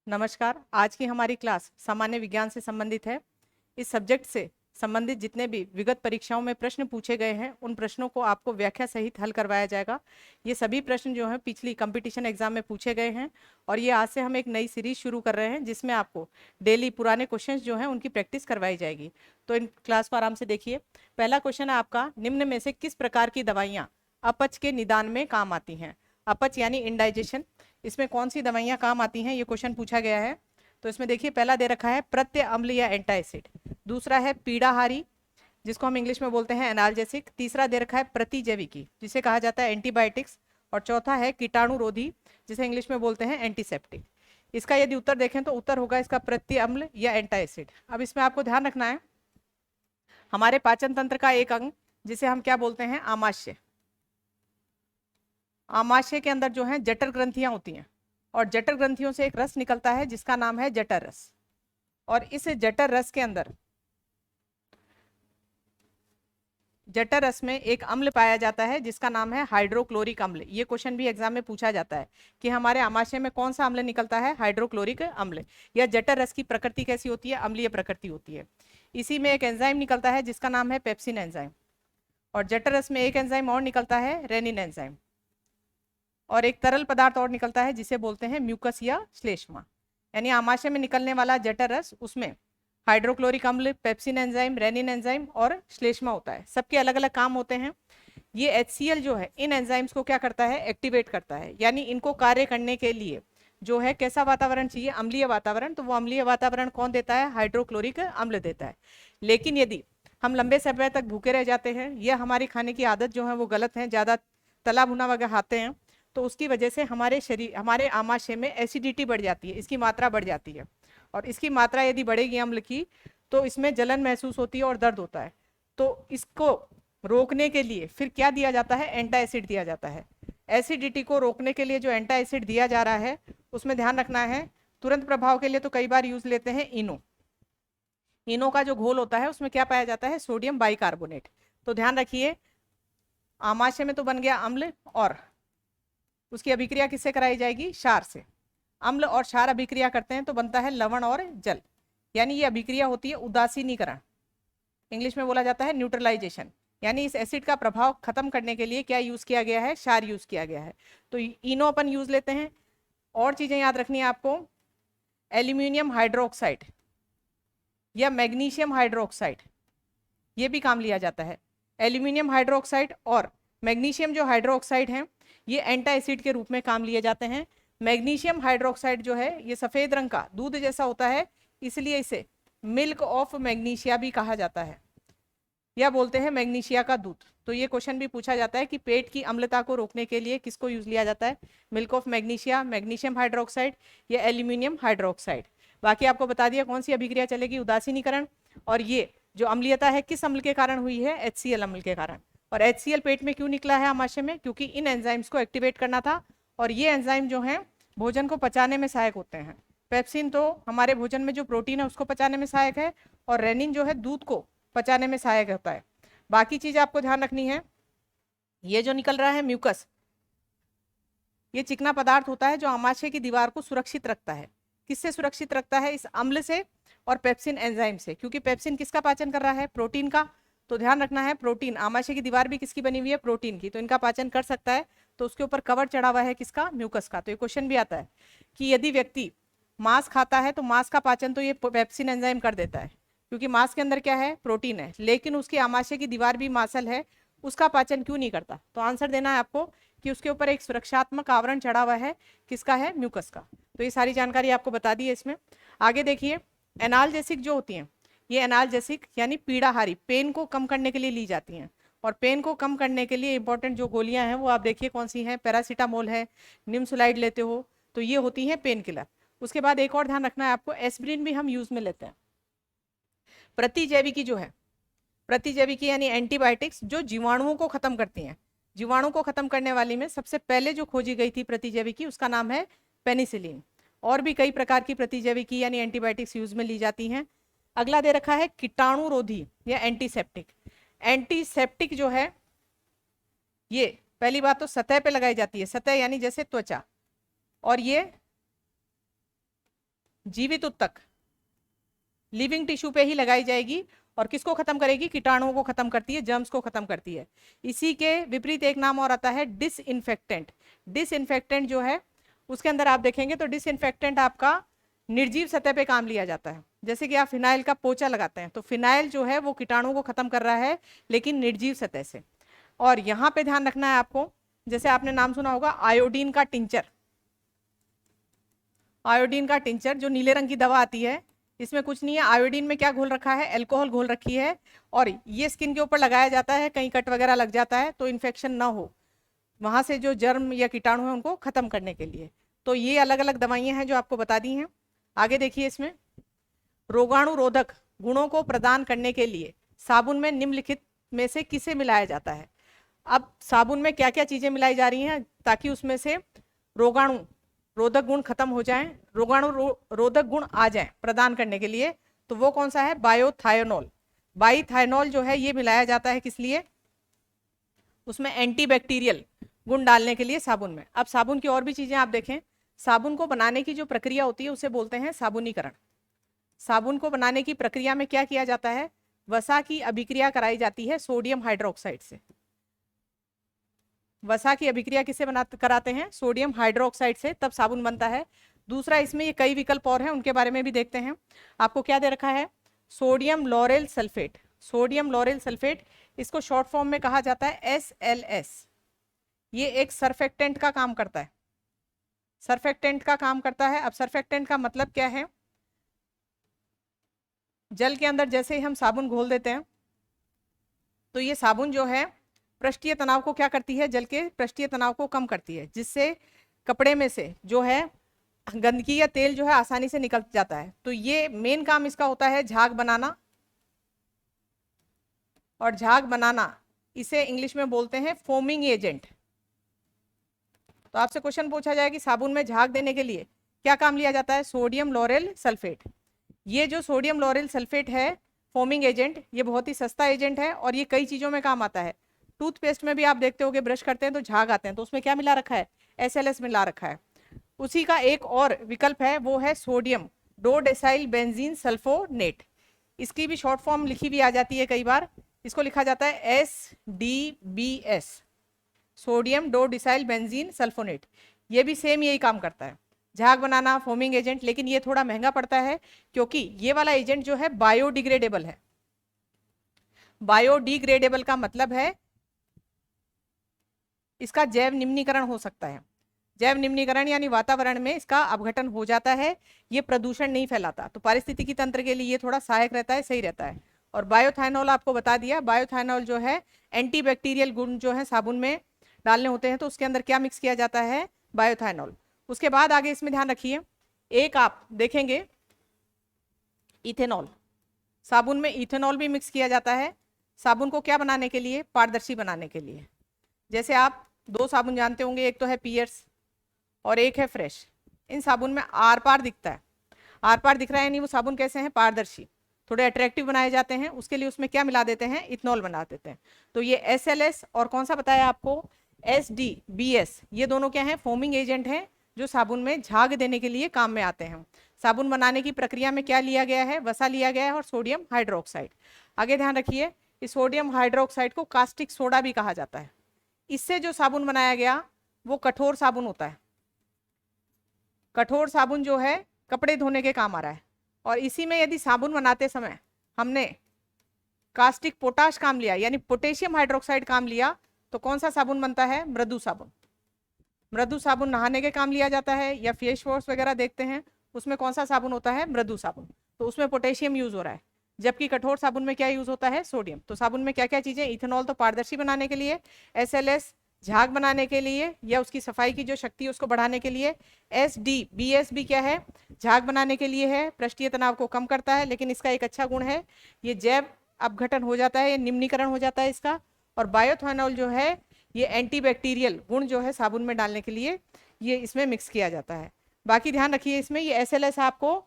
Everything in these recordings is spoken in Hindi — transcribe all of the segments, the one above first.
नमस्कार। आज की हमारी क्लास सामान्य विज्ञान से संबंधित है। इस सब्जेक्ट से संबंधित जितने भी विगत परीक्षाओं में प्रश्न पूछे गए हैं उन प्रश्नों को आपको व्याख्या सहित हल करवाया जाएगा। ये सभी प्रश्न जो हैं पिछली कंपटीशन एग्जाम में पूछे गए हैं और ये आज से हम एक नई सीरीज शुरू कर रहे हैं जिसमें आपको डेली पुराने क्वेश्चंस जो हैं उनकी प्रैक्टिस करवाई जाएगी। तो इन क्लास को आराम से देखिए। पहला क्वेश्चन है आपका, निम्न में से किस प्रकार की दवाइयाँ अपच के निदान में काम आती हैं? अपच यानी इंडाइजेशन, इसमें कौन सी दवाइयाँ काम आती हैं ये क्वेश्चन पूछा गया है। तो इसमें देखिए पहला दे रखा है प्रत्यय अम्ल या एंटासिड, दूसरा है पीड़ाहारी जिसको हम इंग्लिश में बोलते हैं एनाल्जेसिक, तीसरा दे रखा है प्रतिजैविकी जिसे कहा जाता है एंटीबायोटिक्स, और चौथा है कीटाणुरोधी जिसे इंग्लिश में बोलते हैं एंटीसेप्टिक। इसका यदि उत्तर देखें तो उत्तर होगा इसका प्रत्यय अम्ल या एंटासिड। अब इसमें आपको ध्यान रखना है हमारे पाचन तंत्र का एक अंग जिसे हम क्या बोलते हैं, आमाशय। आमाशय के अंदर जो है जठर ग्रंथियां होती हैं और जठर ग्रंथियों से एक रस निकलता है जिसका नाम है जठर रस, और इस जठर रस के अंदर जठर रस में एक अम्ल पाया जाता है जिसका नाम है हाइड्रोक्लोरिक अम्ल। ये क्वेश्चन भी एग्जाम में पूछा जाता है कि हमारे आमाशय में कौन सा अम्ल निकलता है, हाइड्रोक्लोरिक अम्ल। या जठर रस की प्रकृति कैसी होती है, अम्लीय प्रकृति होती है। इसी में एक एंजाइम निकलता है जिसका नाम है पेप्सिन एंजाइम, और जठर रस में एक एंजाइम और निकलता है रेनिन एंजाइम, और एक तरल पदार्थ और निकलता है जिसे बोलते हैं म्यूकस या श्लेष्मा। यानी आमाशय में निकलने वाला जठर रस, उसमें हाइड्रोक्लोरिक अम्ल, पेप्सिन एंजाइम, रेनिन एंजाइम और श्लेष्मा होता है। सबके अलग अलग काम होते हैं। ये HCl जो है इन एंजाइम्स को क्या करता है, एक्टिवेट करता है। यानी इनको कार्य करने के लिए जो है कैसा वातावरण चाहिए, अम्लीय वातावरण। तो वो अम्लीय वातावरण कौन देता है, हाइड्रोक्लोरिक अम्ल देता है। लेकिन यदि हम लंबे समय तक भूखे रह जाते हैं या हमारी खाने की आदत जो है वो गलत है, ज़्यादा तला भुना वगैरह खाते हैं, तो उसकी वजह से हमारे शरीर, हमारे आमाशय में एसिडिटी बढ़ जाती है, इसकी मात्रा बढ़ जाती है। और इसकी मात्रा यदि बढ़ेगी अम्ल की तो इसमें जलन महसूस होती है और दर्द होता है। तो इसको रोकने के लिए फिर क्या दिया जाता है, एंटासिड दिया जाता है। एसिडिटी को रोकने के लिए जो एंटासिड दिया जा रहा है उसमें ध्यान रखना है, तुरंत प्रभाव के लिए तो कई बार यूज लेते हैं इनो। इनो का जो घोल होता है उसमें क्या पाया जाता है, सोडियम बाइकार्बोनेट। तो ध्यान रखिए, आमाशय में तो बन गया अम्ल, और उसकी अभिक्रिया किससे कराई जाएगी, क्षार से। अम्ल और क्षार अभिक्रिया करते हैं तो बनता है लवण और जल। यानी ये अभिक्रिया होती है उदासीनीकरण, इंग्लिश में बोला जाता है न्यूट्रलाइजेशन। यानी इस एसिड का प्रभाव खत्म करने के लिए क्या यूज किया गया है, क्षार यूज किया गया है। तो इनो अपन यूज लेते हैं। और चीजें याद रखनी है आपको, एल्यूमिनियम हाइड्रोक्साइड या मैग्नीशियम हाइड्रोक्साइड, ये भी काम लिया जाता है। एल्यूमिनियम हाइड्रोक्साइड और मैग्नीशियम जो हाइड्रोक्साइड हैं ये एंटा एसिड के रूप में काम लिए जाते हैं। मैग्नीशियम हाइड्रोक्साइड जो है ये सफेद रंग का दूध जैसा होता है, इसलिए इसे मिल्क ऑफ मैग्नीशिया भी कहा जाता है, या बोलते हैं मैग्नीशिया का दूध। तो ये क्वेश्चन भी पूछा जाता है कि पेट की अम्लता को रोकने के लिए किसको यूज लिया जाता है, milk of magnesia, magnesium hydroxide या एल्यूमिनियम हाइड्रोक्साइड। बाकी आपको बता दिया कौन सी अभिक्रिया चलेगी, उदासीनीकरण। और ये जो अम्लीयता है किस अम्ल के कारण हुई है, HCl अम्ल के कारण। और HCl पेट में क्यों निकला है आमाशय में, क्योंकि इन एंजाइम्स को एक्टिवेट करना था, और ये एंजाइम जो है भोजन को पचाने में सहायक होते हैं। पेप्सिन तो हमारे भोजन में जो प्रोटीन है उसको पचाने में सहायक है, और रेनिन जो है दूध को पचाने में सहायक होता है। बाकी चीज आपको ध्यान रखनी है, ये जो निकल रहा है म्यूकस, ये चिकना पदार्थ होता है जो आमाशय की दीवार को सुरक्षित रखता है। किससे सुरक्षित रखता है, इस अम्ल से और पेप्सिन एंजाइम से। क्योंकि पेप्सिन किसका पाचन कर रहा है, प्रोटीन का। तो ध्यान रखना है, प्रोटीन, आमाशय की दीवार भी किसकी बनी हुई है, प्रोटीन की, तो इनका पाचन कर सकता है। तो उसके ऊपर कवर चढ़ा हुआ है किसका, म्यूकस का। तो ये क्वेश्चन भी आता है कि यदि व्यक्ति मांस खाता है तो मांस का पाचन तो ये पेप्सिन एंजाइम कर देता है, क्योंकि मांस के अंदर क्या है, प्रोटीन है, लेकिन उसकी आमाशय की दीवार भी मांसल है, उसका पाचन क्यों नहीं करता। तो आंसर देना है आपको कि उसके ऊपर एक सुरक्षात्मक आवरण चढ़ा हुआ है, किसका है, म्यूकस का। तो ये सारी जानकारी आपको बता दी है इसमें। आगे देखिए, एनाल्जेसिक जो होती हैं, ये एनाल्जेसिक यानी पीड़ाहारी, पेन को कम करने के लिए ली जाती हैं। और पेन को कम करने के लिए इंपॉर्टेंट जो गोलियां हैं वो आप देखिए कौन सी हैं, पैरासीटामोल है, निम्सुलाइड लेते हो, तो ये होती हैं पेन किलर। उसके बाद एक और ध्यान रखना है आपको, एस्पिरिन भी हम यूज में लेते हैं। प्रतिजैविकी जो है, प्रतिजैविकी यानी एंटीबायोटिक्स जो जीवाणुओं को खत्म करती हैं। जीवाणु को खत्म करने वाली में सबसे पहले जो खोजी गई थी प्रतिजैविकी, उसका नाम है पेनिसिलिन। और भी कई प्रकार की प्रतिजैविकी यानी एंटीबायोटिक्स यूज में ली जाती हैं। अगला दे रखा है कीटाणुरोधी या एंटीसेप्टिक। एंटीसेप्टिक जो है ये पहली बात तो सतह पे लगाई जाती है, सतह यानी जैसे त्वचा, और ये जीवित उत्तक लिविंग टिश्यू पे ही लगाई जाएगी और किसको खत्म करेगी, कीटाणुओं को खत्म करती है, जर्म्स को खत्म करती है। इसी के विपरीत एक नाम और आता है डिसइंफेक्टेंट। डिसइंफेक्टेंट जो है उसके अंदर आप देखेंगे तो डिसइंफेक्टेंट आपका निर्जीव सतह पे काम लिया जाता है। जैसे कि आप फिनाइल का पोछा लगाते हैं तो फिनाइल जो है वो कीटाणुओं को खत्म कर रहा है लेकिन निर्जीव सतह से। और यहाँ पे ध्यान रखना है आपको, जैसे आपने नाम सुना होगा आयोडीन का टिंचर। आयोडीन का टिंचर जो नीले रंग की दवा आती है, इसमें कुछ नहीं है, आयोडीन में क्या घोल रखा है, अल्कोहल घोल रखी है, और ये स्किन के ऊपर लगाया जाता है, कहीं कट वगैरह लग जाता है तो इन्फेक्शन ना हो, वहां से जो जर्म या कीटाणु है उनको खत्म करने के लिए। तो ये अलग अलग दवाइयां हैं जो आपको बता दी हैं। आगे देखिए, इसमें रोगाणु रोधक गुणों को प्रदान करने के लिए साबुन में निम्नलिखित में से किसे मिलाया जाता है। अब साबुन में क्या क्या चीजें मिलाई जा रही हैं ताकि उसमें से रोगाणु रोधक गुण खत्म हो जाएं, रोगाणु रोधक गुण आ जाएं प्रदान करने के लिए, तो वो कौन सा है, बायोथायोनॉल। बाईथायोनॉल जो है ये मिलाया जाता है किस लिए, उसमें एंटीबैक्टीरियल गुण डालने के लिए साबुन में। अब साबुन की और भी चीजें आप देखें, साबुन को बनाने की जो प्रक्रिया होती है उसे बोलते हैं साबुनीकरण। साबुन को बनाने की प्रक्रिया में क्या किया जाता है, वसा की अभिक्रिया कराई जाती है सोडियम हाइड्रोक्साइड से। वसा की अभिक्रिया किससे कराते हैं, सोडियम हाइड्रोक्साइड से, तब साबुन बनता है। दूसरा, इसमें ये कई विकल्प और हैं, उनके बारे में भी देखते हैं। आपको क्या दे रखा है, sodium lauryl sulphate. Sodium lauryl sulphate, इसको शॉर्ट फॉर्म में कहा जाता है SLS। ये एक सरफेक्टेंट का काम करता है, सरफेक्टेंट का काम करता है। अब सरफेक्टेंट का मतलब क्या है, जल के अंदर जैसे ही हम साबुन घोल देते हैं तो ये साबुन जो है पृष्ठीय तनाव को क्या करती है, जल के पृष्ठीय तनाव को कम करती है, जिससे कपड़े में से जो है गंदगी या तेल जो है आसानी से निकल जाता है। तो ये मेन काम इसका होता है झाग बनाना, और झाग बनाना इसे इंग्लिश में बोलते हैं फोमिंग एजेंट। तो आपसे क्वेश्चन पूछा जाए कि साबुन में झाग देने के लिए क्या काम लिया जाता है, सोडियम लॉरेल सल्फेट। ये जो सोडियम लॉरेल सल्फेट है फोमिंग एजेंट, ये बहुत ही सस्ता एजेंट है और ये कई चीजों में काम आता है। टूथपेस्ट में भी आप देखते होगे, ब्रश करते हैं तो झाग आते हैं, तो उसमें क्या मिला रखा है, SLS मिला रखा है। उसी का एक और विकल्प है, वो है सोडियम डोडेसाइल बेंजीन सल्फोनेट। इसकी भी शॉर्ट फॉर्म लिखी भी आ जाती है कई बार, इसको लिखा जाता है SDBS, सोडियम डोडेसाइल बेंजीन सल्फोनेट। ये भी सेम यही काम करता है, झाग बनाना, फोमिंग एजेंट, लेकिन ये थोड़ा महंगा पड़ता है क्योंकि ये वाला एजेंट जो है बायोडिग्रेडेबल है। बायोडिग्रेडेबल का मतलब है इसका जैव निम्नीकरण हो सकता है। जैव निम्नीकरण यानी वातावरण में इसका अपघटन हो जाता है, ये प्रदूषण नहीं फैलाता, तो पारिस्थितिकी तंत्र के लिए ये थोड़ा सहायक रहता है, सही रहता है। और बायोथाइनॉल आपको बता दिया, बायोथाइनॉल जो है एंटीबैक्टीरियल गुण जो है साबुन में डालने होते हैं, तो उसके अंदर क्या मिक्स किया जाता है, बायोथाइनॉल। उसके बाद आगे इसमें ध्यान रखिए, एक आप देखेंगे इथेनॉल, साबुन में इथेनॉल भी मिक्स किया जाता है। साबुन को क्या बनाने के लिए, पारदर्शी बनाने के लिए। जैसे आप दो साबुन जानते होंगे, एक तो है पियर्स और एक है फ्रेश। इन साबुन में आर पार दिखता है, आर पार दिख रहा है, यानी वो साबुन कैसे हैं, पारदर्शी, थोड़े अट्रैक्टिव बनाए जाते हैं। उसके लिए उसमें क्या मिला देते हैं, इथेनॉल बना देते हैं। तो ये SLS और कौन सा बताया आपको, SDBS, ये दोनों क्या हैं, फोमिंग एजेंट हैं जो साबुन में झाग देने के लिए काम में आते हैं। साबुन बनाने की प्रक्रिया में क्या लिया गया है, वसा लिया गया है और सोडियम हाइड्रोक्साइड। आगे ध्यान रखिए, इस सोडियम हाइड्रोक्साइड को कास्टिक सोडा भी कहा जाता है। इससे जो साबुन बनाया गया वो कठोर साबुन होता है। कठोर साबुन जो है कपड़े धोने के काम आ रहा है, और इसी में यदि साबुन बनाते समय हमने कास्टिक पोटाश काम लिया यानी पोटेशियम हाइड्रोक्साइड काम लिया, तो कौन सा साबुन बनता है, मृदु साबुन। मृदु साबुन नहाने के काम लिया जाता है, या फेस वॉश वगैरह देखते हैं उसमें कौन सा साबुन होता है, मृदु साबुन, तो उसमें पोटेशियम यूज हो रहा है। जबकि कठोर साबुन में क्या यूज होता है, सोडियम। तो साबुन में क्या क्या चीजें, इथेनॉल तो पारदर्शी बनाने के लिए, SLS झाग बनाने के लिए या उसकी सफाई की जो शक्ति है उसको बढ़ाने के लिए, SDBS भी क्या है, झाग बनाने के लिए है, पृष्ठीय तनाव को कम करता है, लेकिन इसका एक अच्छा गुण है, ये जैव अपघटन हो जाता है, ये निम्नीकरण हो जाता है इसका। और बायोथाइनॉल जो है ये एंटीबैक्टीरियल गुण जो है साबुन में डालने के लिए ये इसमें मिक्स किया जाता है। बाकी ध्यान रखिए, इसमें ये SLS आपको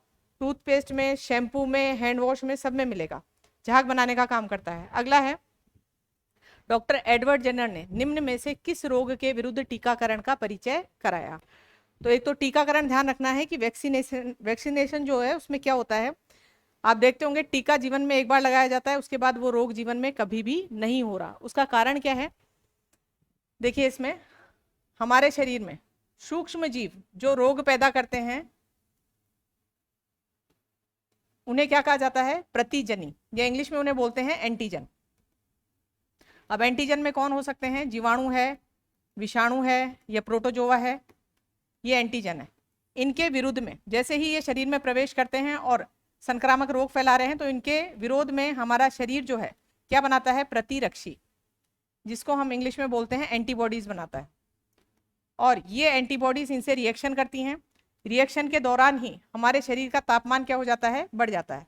टूथपेस्ट में, शैम्पू में, हैंड वॉश में, सब में मिलेगा, झाग बनाने का काम करता है। अगला है, डॉक्टर एडवर्ड जेनर ने निम्न में से किस रोग के विरुद्ध टीकाकरण का परिचय कराया। तो एक तो टीकाकरण ध्यान रखना है कि वैक्सीनेशन जो है उसमें क्या होता है, आप देखते होंगे टीका जीवन में एक बार लगाया जाता है, उसके बाद वो रोग जीवन में कभी भी नहीं हो रहा। उसका कारण क्या है, देखिए इसमें हमारे शरीर में सूक्ष्म जीव जो रोग पैदा करते हैं उन्हें क्या कहा जाता है, प्रतिजनी, या इंग्लिश में उन्हें बोलते हैं एंटीजन। अब एंटीजन में कौन हो सकते हैं, जीवाणु है, विषाणु है, या प्रोटोजोआ है, ये एंटीजन है। इनके विरुद्ध में जैसे ही ये शरीर में प्रवेश करते हैं और संक्रामक रोग फैला रहे हैं, तो इनके विरोध में हमारा शरीर जो है क्या बनाता है, प्रतिरक्षी, जिसको हम इंग्लिश में बोलते हैं एंटीबॉडीज बनाता है। और ये एंटीबॉडीज इनसे रिएक्शन करती हैं। रिएक्शन के दौरान ही हमारे शरीर का तापमान क्या हो जाता है, बढ़ जाता है,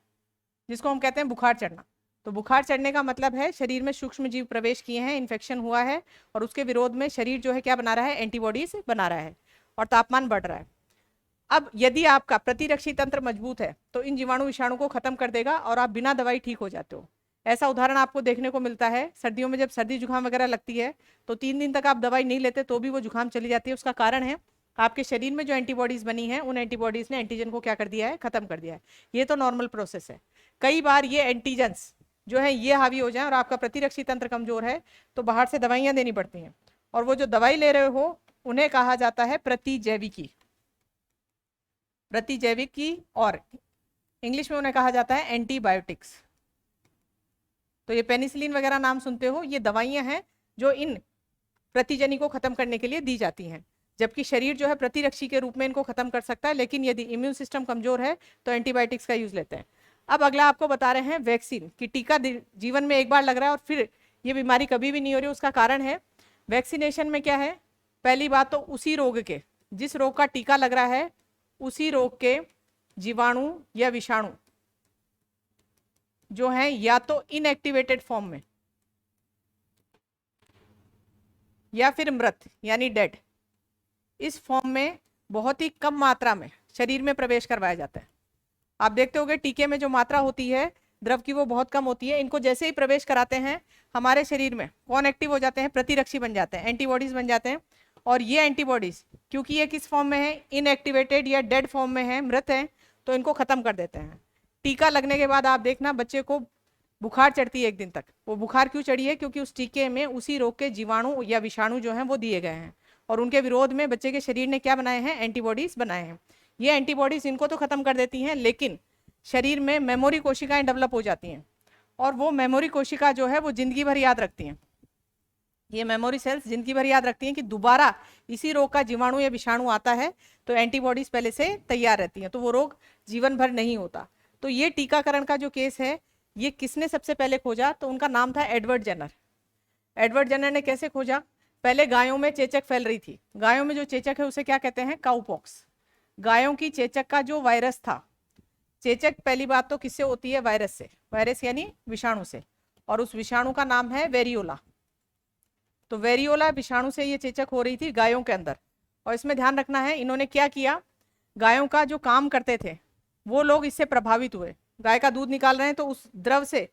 जिसको हम कहते हैं बुखार चढ़ना। तो बुखार चढ़ने का मतलब है शरीर में सूक्ष्म जीव प्रवेश किए हैं, इन्फेक्शन हुआ है, और उसके विरोध में शरीर जो है क्या बना रहा है, एंटीबॉडीज बना रहा है, और तापमान बढ़ रहा है। अब यदि आपका प्रतिरक्षी तंत्र मजबूत है तो इन जीवाणु विषाणु को खत्म कर देगा और आप बिना दवाई ठीक हो जाते हो। ऐसा उदाहरण आपको देखने को मिलता है सर्दियों में, जब सर्दी जुकाम वगैरह लगती है तो 3 दिन तक आप दवाई नहीं लेते तो भी वो जुकाम चली जाती है। उसका कारण है आपके शरीर में जो एंटीबॉडीज बनी है, उन एंटीबॉडीज ने एंटीजन को क्या कर दिया है, खत्म कर दिया है। ये तो नॉर्मल प्रोसेस है। कई बार ये एंटीजन्स जो है ये हावी हो जाए और आपका प्रतिरक्षी तंत्र कमजोर है तो बाहर से दवाइयां देनी पड़ती हैं, और वो जो दवाई ले रहे हो उन्हें कहा जाता है प्रतिजैविकी, प्रतिजैविकी, और इंग्लिश में उन्हें कहा जाता है एंटीबायोटिक्स। तो ये पेनिसिलिन वगैरह नाम सुनते हो, ये दवाइयां हैं जो इन प्रतिजनी को खत्म करने के लिए दी जाती हैं, जबकि शरीर जो है प्रतिरक्षी के रूप में इनको खत्म कर सकता है, लेकिन यदि इम्यून सिस्टम कमजोर है तो एंटीबायोटिक्स का यूज लेते हैं। अब अगला आपको बता रहे हैं वैक्सीन, कि टीका जीवन में एक बार लग रहा है और फिर ये बीमारी कभी भी नहीं हो रही। उसका कारण है वैक्सीनेशन में क्या है, पहली बात तो उसी रोग के, जिस रोग का टीका लग रहा है उसी रोग के जीवाणु या विषाणु जो हैं या तो इनएक्टिवेटेड फॉर्म में या फिर मृत यानी डेड, इस फॉर्म में बहुत ही कम मात्रा में शरीर में प्रवेश करवाया जाता है। आप देखते होंगे टीके में जो मात्रा होती है द्रव की वो बहुत कम होती है। इनको जैसे ही प्रवेश कराते हैं हमारे शरीर में कौन एक्टिव हो जाते हैं, प्रतिरक्षी बन जाते हैं, एंटीबॉडीज बन जाते हैं। और ये एंटीबॉडीज क्योंकि ये किस फॉर्म में है, इनएक्टिवेटेड या डेड फॉर्म में है, मृत है, तो इनको खत्म कर देते हैं। टीका लगने के बाद आप देखना बच्चे को बुखार चढ़ती है 1 दिन तक। वो बुखार क्यों चढ़ी है, क्योंकि उस टीके में उसी रोग के जीवाणु या विषाणु जो हैं वो दिए गए हैं, और उनके विरोध में बच्चे के शरीर ने क्या बनाए हैं, एंटीबॉडीज बनाए हैं। ये एंटीबॉडीज इनको तो खत्म कर देती हैं, लेकिन शरीर में मेमोरी कोशिकाएं डेवलप हो जाती हैं, और वो मेमोरी कोशिका जो है वो जिंदगी भर याद रखती हैं। ये मेमोरी सेल्स जिंदगी भर याद रखती हैं कि दोबारा इसी रोग का जीवाणु या विषाणु आता है तो एंटीबॉडीज पहले से तैयार रहती हैं, तो वो रोग जीवन भर नहीं होता। तो ये टीकाकरण का जो केस है ये किसने सबसे पहले खोजा, तो उनका नाम था एडवर्ड जेनर। एडवर्ड जेनर ने कैसे खोजा, पहले गायों में चेचक फैल रही थी। गायों में जो चेचक है उसे क्या कहते हैं, काउपॉक्स। गायों की चेचक का जो वायरस था, चेचक पहली बात तो किससे होती है, वायरस से, वायरस यानी विषाणु से, और उस विषाणु का नाम है वेरियोला। तो वेरियोला विषाणु से ये चेचक हो रही थी गायों के अंदर। और इसमें ध्यान रखना है इन्होंने क्या किया, गायों का जो काम करते थे वो लोग इससे प्रभावित हुए। गाय का दूध निकाल रहे हैं तो उस द्रव से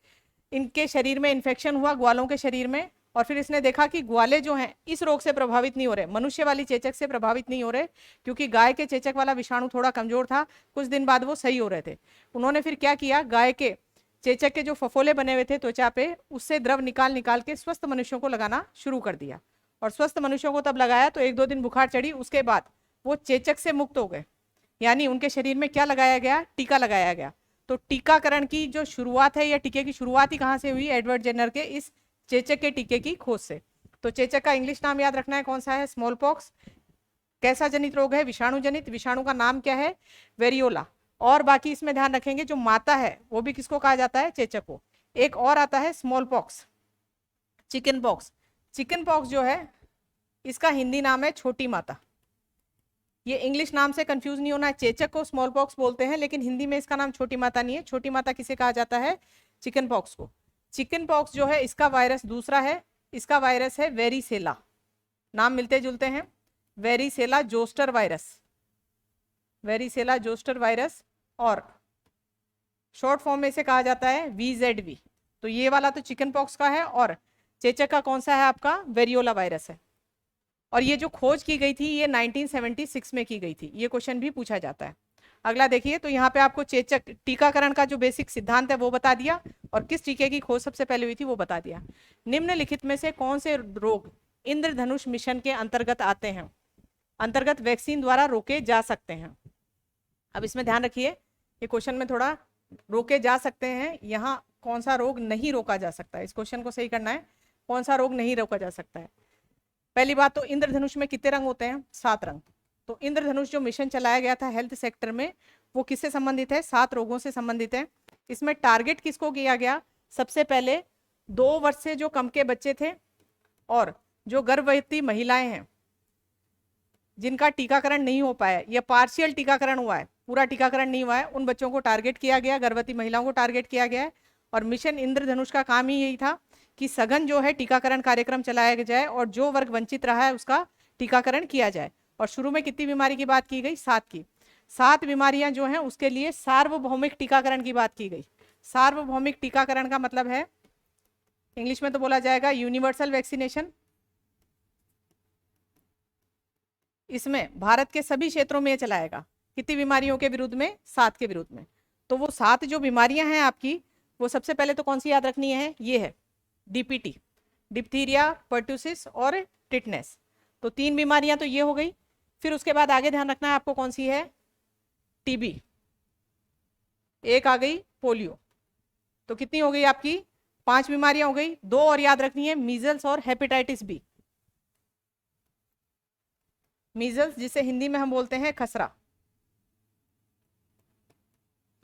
इनके शरीर में इन्फेक्शन हुआ, ग्वालों के शरीर में, और फिर इसने देखा कि ग्वाले जो हैं इस रोग से प्रभावित नहीं हो रहे, मनुष्य वाली चेचक से प्रभावित नहीं हो रहे, क्योंकि गाय के चेचक वाला विषाणु थोड़ा कमजोर था। कुछ दिन बाद वो सही हो रहे थे। उन्होंने फिर क्या किया, गाय के चेचक के जो फफोले बने हुए थे त्वचा पे, उससे द्रव निकाल निकाल के स्वस्थ मनुष्यों को लगाना शुरू कर दिया। और स्वस्थ मनुष्यों को तब लगाया तो 1-2 दिन बुखार चढ़ी, उसके बाद वो चेचक से मुक्त हो गए, यानी उनके शरीर में क्या लगाया गया, टीका लगाया गया। तो टीकाकरण की जो शुरुआत है या टीके की शुरुआत ही कहाँ से हुई, एडवर्ड जेनर के इस चेचक के टीके की खोज से। तो चेचक का इंग्लिश नाम याद रखना है, कौन सा है, स्मॉल पॉक्स। कैसा जनित रोग है, विषाणु जनित। विषाणु का नाम क्या है, वेरियोला। और बाकी इसमें ध्यान रखेंगे जो माता है वो भी किसको कहा जाता है, चेचक को। एक और आता है small pox, chicken pox. Chicken pox जो है इसका हिंदी नाम है छोटी माता। ये इंग्लिश नाम से कंफ्यूज नहीं होना है, चेचक को स्मॉल पॉक्स बोलते हैं, लेकिन हिंदी में इसका नाम छोटी माता नहीं है। छोटी माता किसे कहा जाता है, चिकन पॉक्स को। चिकन पॉक्स जो है इसका वायरस दूसरा है, इसका वायरस है वेरिसेला। नाम मिलते जुलते हैं, varicella zoster virus, varicella zoster virus, और शॉर्ट फॉर्म में इसे कहा जाता है VZV। तो ये वाला तो चिकन पॉक्स का है, और चेचक का कौन सा है आपका, वेरियोला वायरस है। और ये जो खोज की गई थी ये 1976 में की गई थी। ये क्वेश्चन भी पूछा जाता है। अगला देखिए, तो यहाँ पे आपको चेचक टीकाकरण का जो बेसिक सिद्धांत है वो बता दिया और किस टीके की खोज सबसे पहले हुई थी वो बता दिया। निम्नलिखित में से कौन से रोग इंद्रधनुष मिशन के अंतर्गत आते हैं, अंतर्गत वैक्सीन द्वारा रोके जा सकते हैं। अब इसमें ध्यान रखिए, ये क्वेश्चन में थोड़ा रोके जा सकते हैं, यहाँ कौन सा रोग नहीं रोका जा सकता है, इस क्वेश्चन को सही करना है। कौन सा रोग नहीं रोका जा सकता है? पहली बात तो इंद्रधनुष में कितने रंग होते हैं? 7 रंग। तो इंद्रधनुष जो मिशन चलाया गया था हेल्थ सेक्टर में वो किससे संबंधित है? 7 रोगों से संबंधित है। इसमें टारगेट किसको किया गया? सबसे पहले 2 वर्ष से जो कम के बच्चे थे और जो गर्भवती महिलाएं हैं जिनका टीकाकरण नहीं हो पाया या पार्शियल टीकाकरण हुआ है, पूरा टीकाकरण नहीं हुआ है, उन बच्चों को टारगेट किया गया, गर्भवती महिलाओं को टारगेट किया गया है। और मिशन इंद्रधनुष का काम ही यही था कि सघन जो है टीकाकरण कार्यक्रम चलाया जाए और जो वर्ग वंचित रहा है उसका टीकाकरण किया जाए। और शुरू में कितनी बीमारी की बात की गई? 7 की। 7 बीमारियां जो हैं उसके लिए सार्वभौमिक टीकाकरण की बात की गई। सार्वभौमिक टीकाकरण का मतलब है, इंग्लिश में तो बोला जाएगा यूनिवर्सल वैक्सीनेशन। इसमें भारत के सभी क्षेत्रों में चलाएगा। कितनी बीमारियों के विरुद्ध में? 7 के विरुद्ध में। तो वो 7 जो बीमारियां हैं आपकी, वो सबसे पहले तो कौन सी याद रखनी है? ये है डीपीटी, डिप्थीरिया, पर्टुसिस और टिटनेस। तो 3 बीमारियां तो ये हो गई। फिर उसके बाद आगे ध्यान रखना है आपको कौन सी है? टीबी, एक आ गई पोलियो। तो कितनी हो गई आपकी? 5 बीमारियां हो गई। 2 और याद रखनी है, मीजल्स और हेपेटाइटिस बी। मीजल्स जिसे हिंदी में हम बोलते हैं खसरा,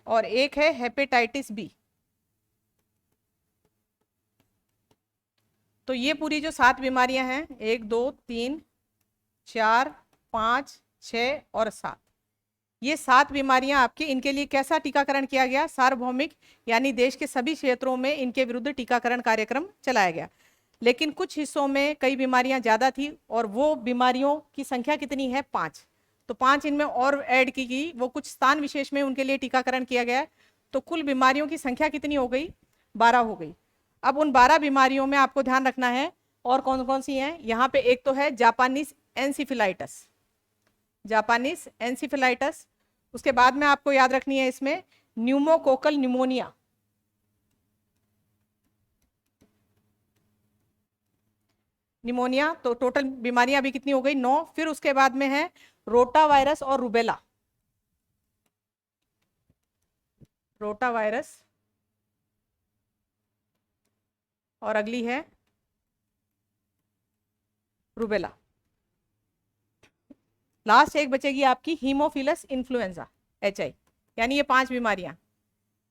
और एक है हेपेटाइटिस बी। तो ये पूरी जो 7 बीमारियां हैं, 1 2 3 4 5 6 और 7, ये 7 बीमारियां आपकी, इनके लिए कैसा टीकाकरण किया गया? सार्वभौमिक, यानी देश के सभी क्षेत्रों में इनके विरुद्ध टीकाकरण कार्यक्रम चलाया गया। लेकिन कुछ हिस्सों में कई बीमारियां ज्यादा थी और वो बीमारियों की संख्या कितनी है? 5। तो 5 इनमें और ऐड की गई, वो कुछ स्थान विशेष में उनके लिए टीकाकरण किया गया। तो कुल बीमारियों की संख्या कितनी हो गई? 12 हो गई। अब उन 12 बीमारियों में आपको ध्यान रखना है और कौन कौन सी हैं। यहाँ पे एक तो है जापानीज एनसीफिलाइटिस, जापानीज एनसीफिलाइटिस। उसके बाद में आपको याद रखनी है इसमें न्यूमोकोकल न्यूमोनिया, निमोनिया। तो टोटल बीमारियां अभी कितनी हो गई? 9। फिर उसके बाद में है रोटा वायरस और रूबेला, रोटा वायरस, और अगली है रूबेला। लास्ट एक बचेगी आपकी हीमोफिलस इन्फ्लुएंजा, HI। यानी ये 5 बीमारियां,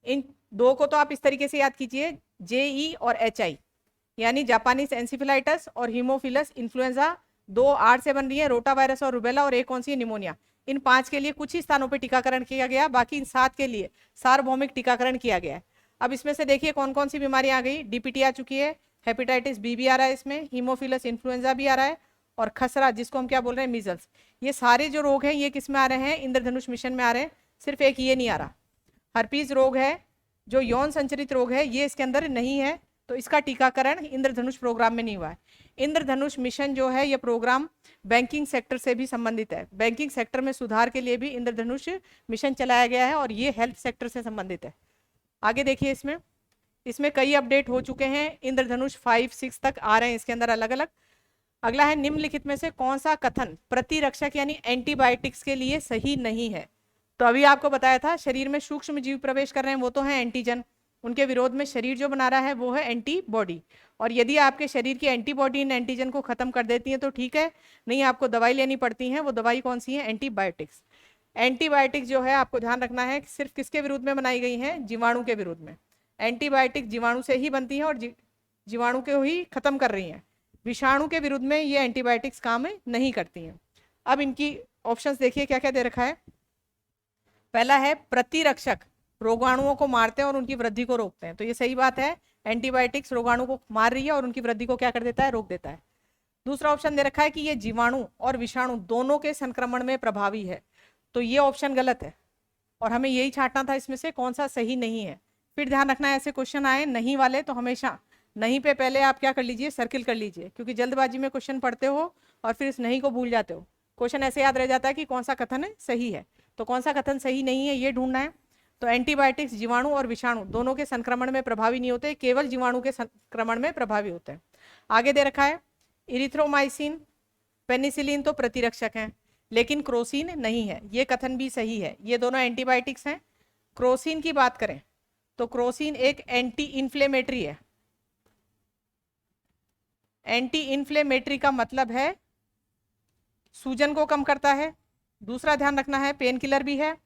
इन 2 को तो आप इस तरीके से याद कीजिए, JE और HI, यानी जापानीज एंसिफिलाइटिस और हीमोफिलस इन्फ्लुएंजा। 2 R से बन रही है, रोटा वायरस और रूबेला, और एक कौन सी है? निमोनिया। इन 5 के लिए कुछ ही स्थानों पर टीकाकरण किया गया, बाकी इन 7 के लिए सार्वभौमिक टीकाकरण किया गया है। अब इसमें से देखिए कौन कौन सी बीमारियां आ गई। डीपीटी आ चुकी है, हेपेटाइटिस बी भी आ रहा है इसमें, हीमोफिलस इन्फ्लुएंजा भी आ रहा है, और खसरा जिसको हम क्या बोल रहे हैं? मीजल्स। ये सारे जो रोग हैं ये किस में आ रहे हैं? इंद्रधनुष मिशन में आ रहे हैं। सिर्फ एक ये नहीं आ रहा, हर्पीज रोग है जो यौन संचरित रोग है, ये इसके अंदर नहीं है, तो इसका टीकाकरण इंद्रधनुष प्रोग्राम में नहीं हुआ है। इंद्रधनुष मिशन जो है ये प्रोग्राम बैंकिंग सेक्टर से भी संबंधित है। बैंकिंग सेक्टर में सुधार के लिए भी इंद्रधनुष मिशन चलाया गया है और ये हेल्थ सेक्टर से संबंधित है। आगे देखिए, इसमें कई अपडेट हो चुके हैं। इंद्रधनुष 5 6 तक आ रहे हैं इसके अंदर अलग अलग। अगला है निम्नलिखित में से कौन सा कथन प्रतिरक्षक यानी एंटीबायोटिक्स के लिए सही नहीं है? तो अभी आपको बताया था शरीर में सूक्ष्म जीव प्रवेश कर रहे हैं, वो तो है एंटीजन, उनके विरोध में शरीर जो बना रहा है वो है एंटीबॉडी। और यदि आपके शरीर की एंटीबॉडी इन एंटीजन को खत्म कर देती है तो ठीक है, नहीं आपको दवाई लेनी पड़ती है। वो दवाई कौन सी है? एंटीबायोटिक्स। एंटीबायोटिक्स जो है आपको ध्यान रखना है सिर्फ किसके विरुद्ध में बनाई गई है? जीवाणु के विरुद्ध में। एंटीबायोटिक जीवाणु से ही बनती है और जीवाणु को ही खत्म कर रही हैं। विषाणु के विरुद्ध में ये एंटीबायोटिक्स काम नहीं करती हैं। अब इनकी ऑप्शंस देखिए क्या क्या दे रखा है। पहला है प्रतिरक्षक, रोगाणुओं को मारते हैं और उनकी वृद्धि को रोकते हैं, तो ये सही बात है। एंटीबायोटिक्स रोगाणु को मार रही है और उनकी वृद्धि को क्या कर देता है? रोक देता है। दूसरा ऑप्शन दे रखा है कि ये जीवाणु और विषाणु दोनों के संक्रमण में प्रभावी है, तो ये ऑप्शन गलत है और हमें यही छांटना था इसमें से कौन सा सही नहीं है। फिर ध्यान रखना है ऐसे क्वेश्चन आए नहीं वाले तो हमेशा नहीं पे पहले आप क्या कर लीजिए? सर्किल कर लीजिए, क्योंकि जल्दबाजी में क्वेश्चन पढ़ते हो और फिर इस नहीं को भूल जाते हो। क्वेश्चन ऐसे याद रह जाता है कि कौन सा कथन सही है, तो कौन सा कथन सही नहीं है ये ढूंढना है। तो एंटीबायोटिक्स जीवाणु और विषाणु दोनों के संक्रमण में प्रभावी नहीं होते, केवल जीवाणु के संक्रमण में प्रभावी होते हैं। आगे दे रखा है इरिथ्रोमाइसिन, पेनिसिलिन तो प्रतिरक्षक हैं, लेकिन क्रोसिन नहीं है, ये कथन भी सही है। ये दोनों एंटीबायोटिक्स हैं। क्रोसिन की बात करें तो क्रोसिन एक एंटी इन्फ्लेमेटरी है। एंटी इन्फ्लेमेटरी का मतलब है सूजन को कम करता है। दूसरा ध्यान रखना है पेन किलर भी है।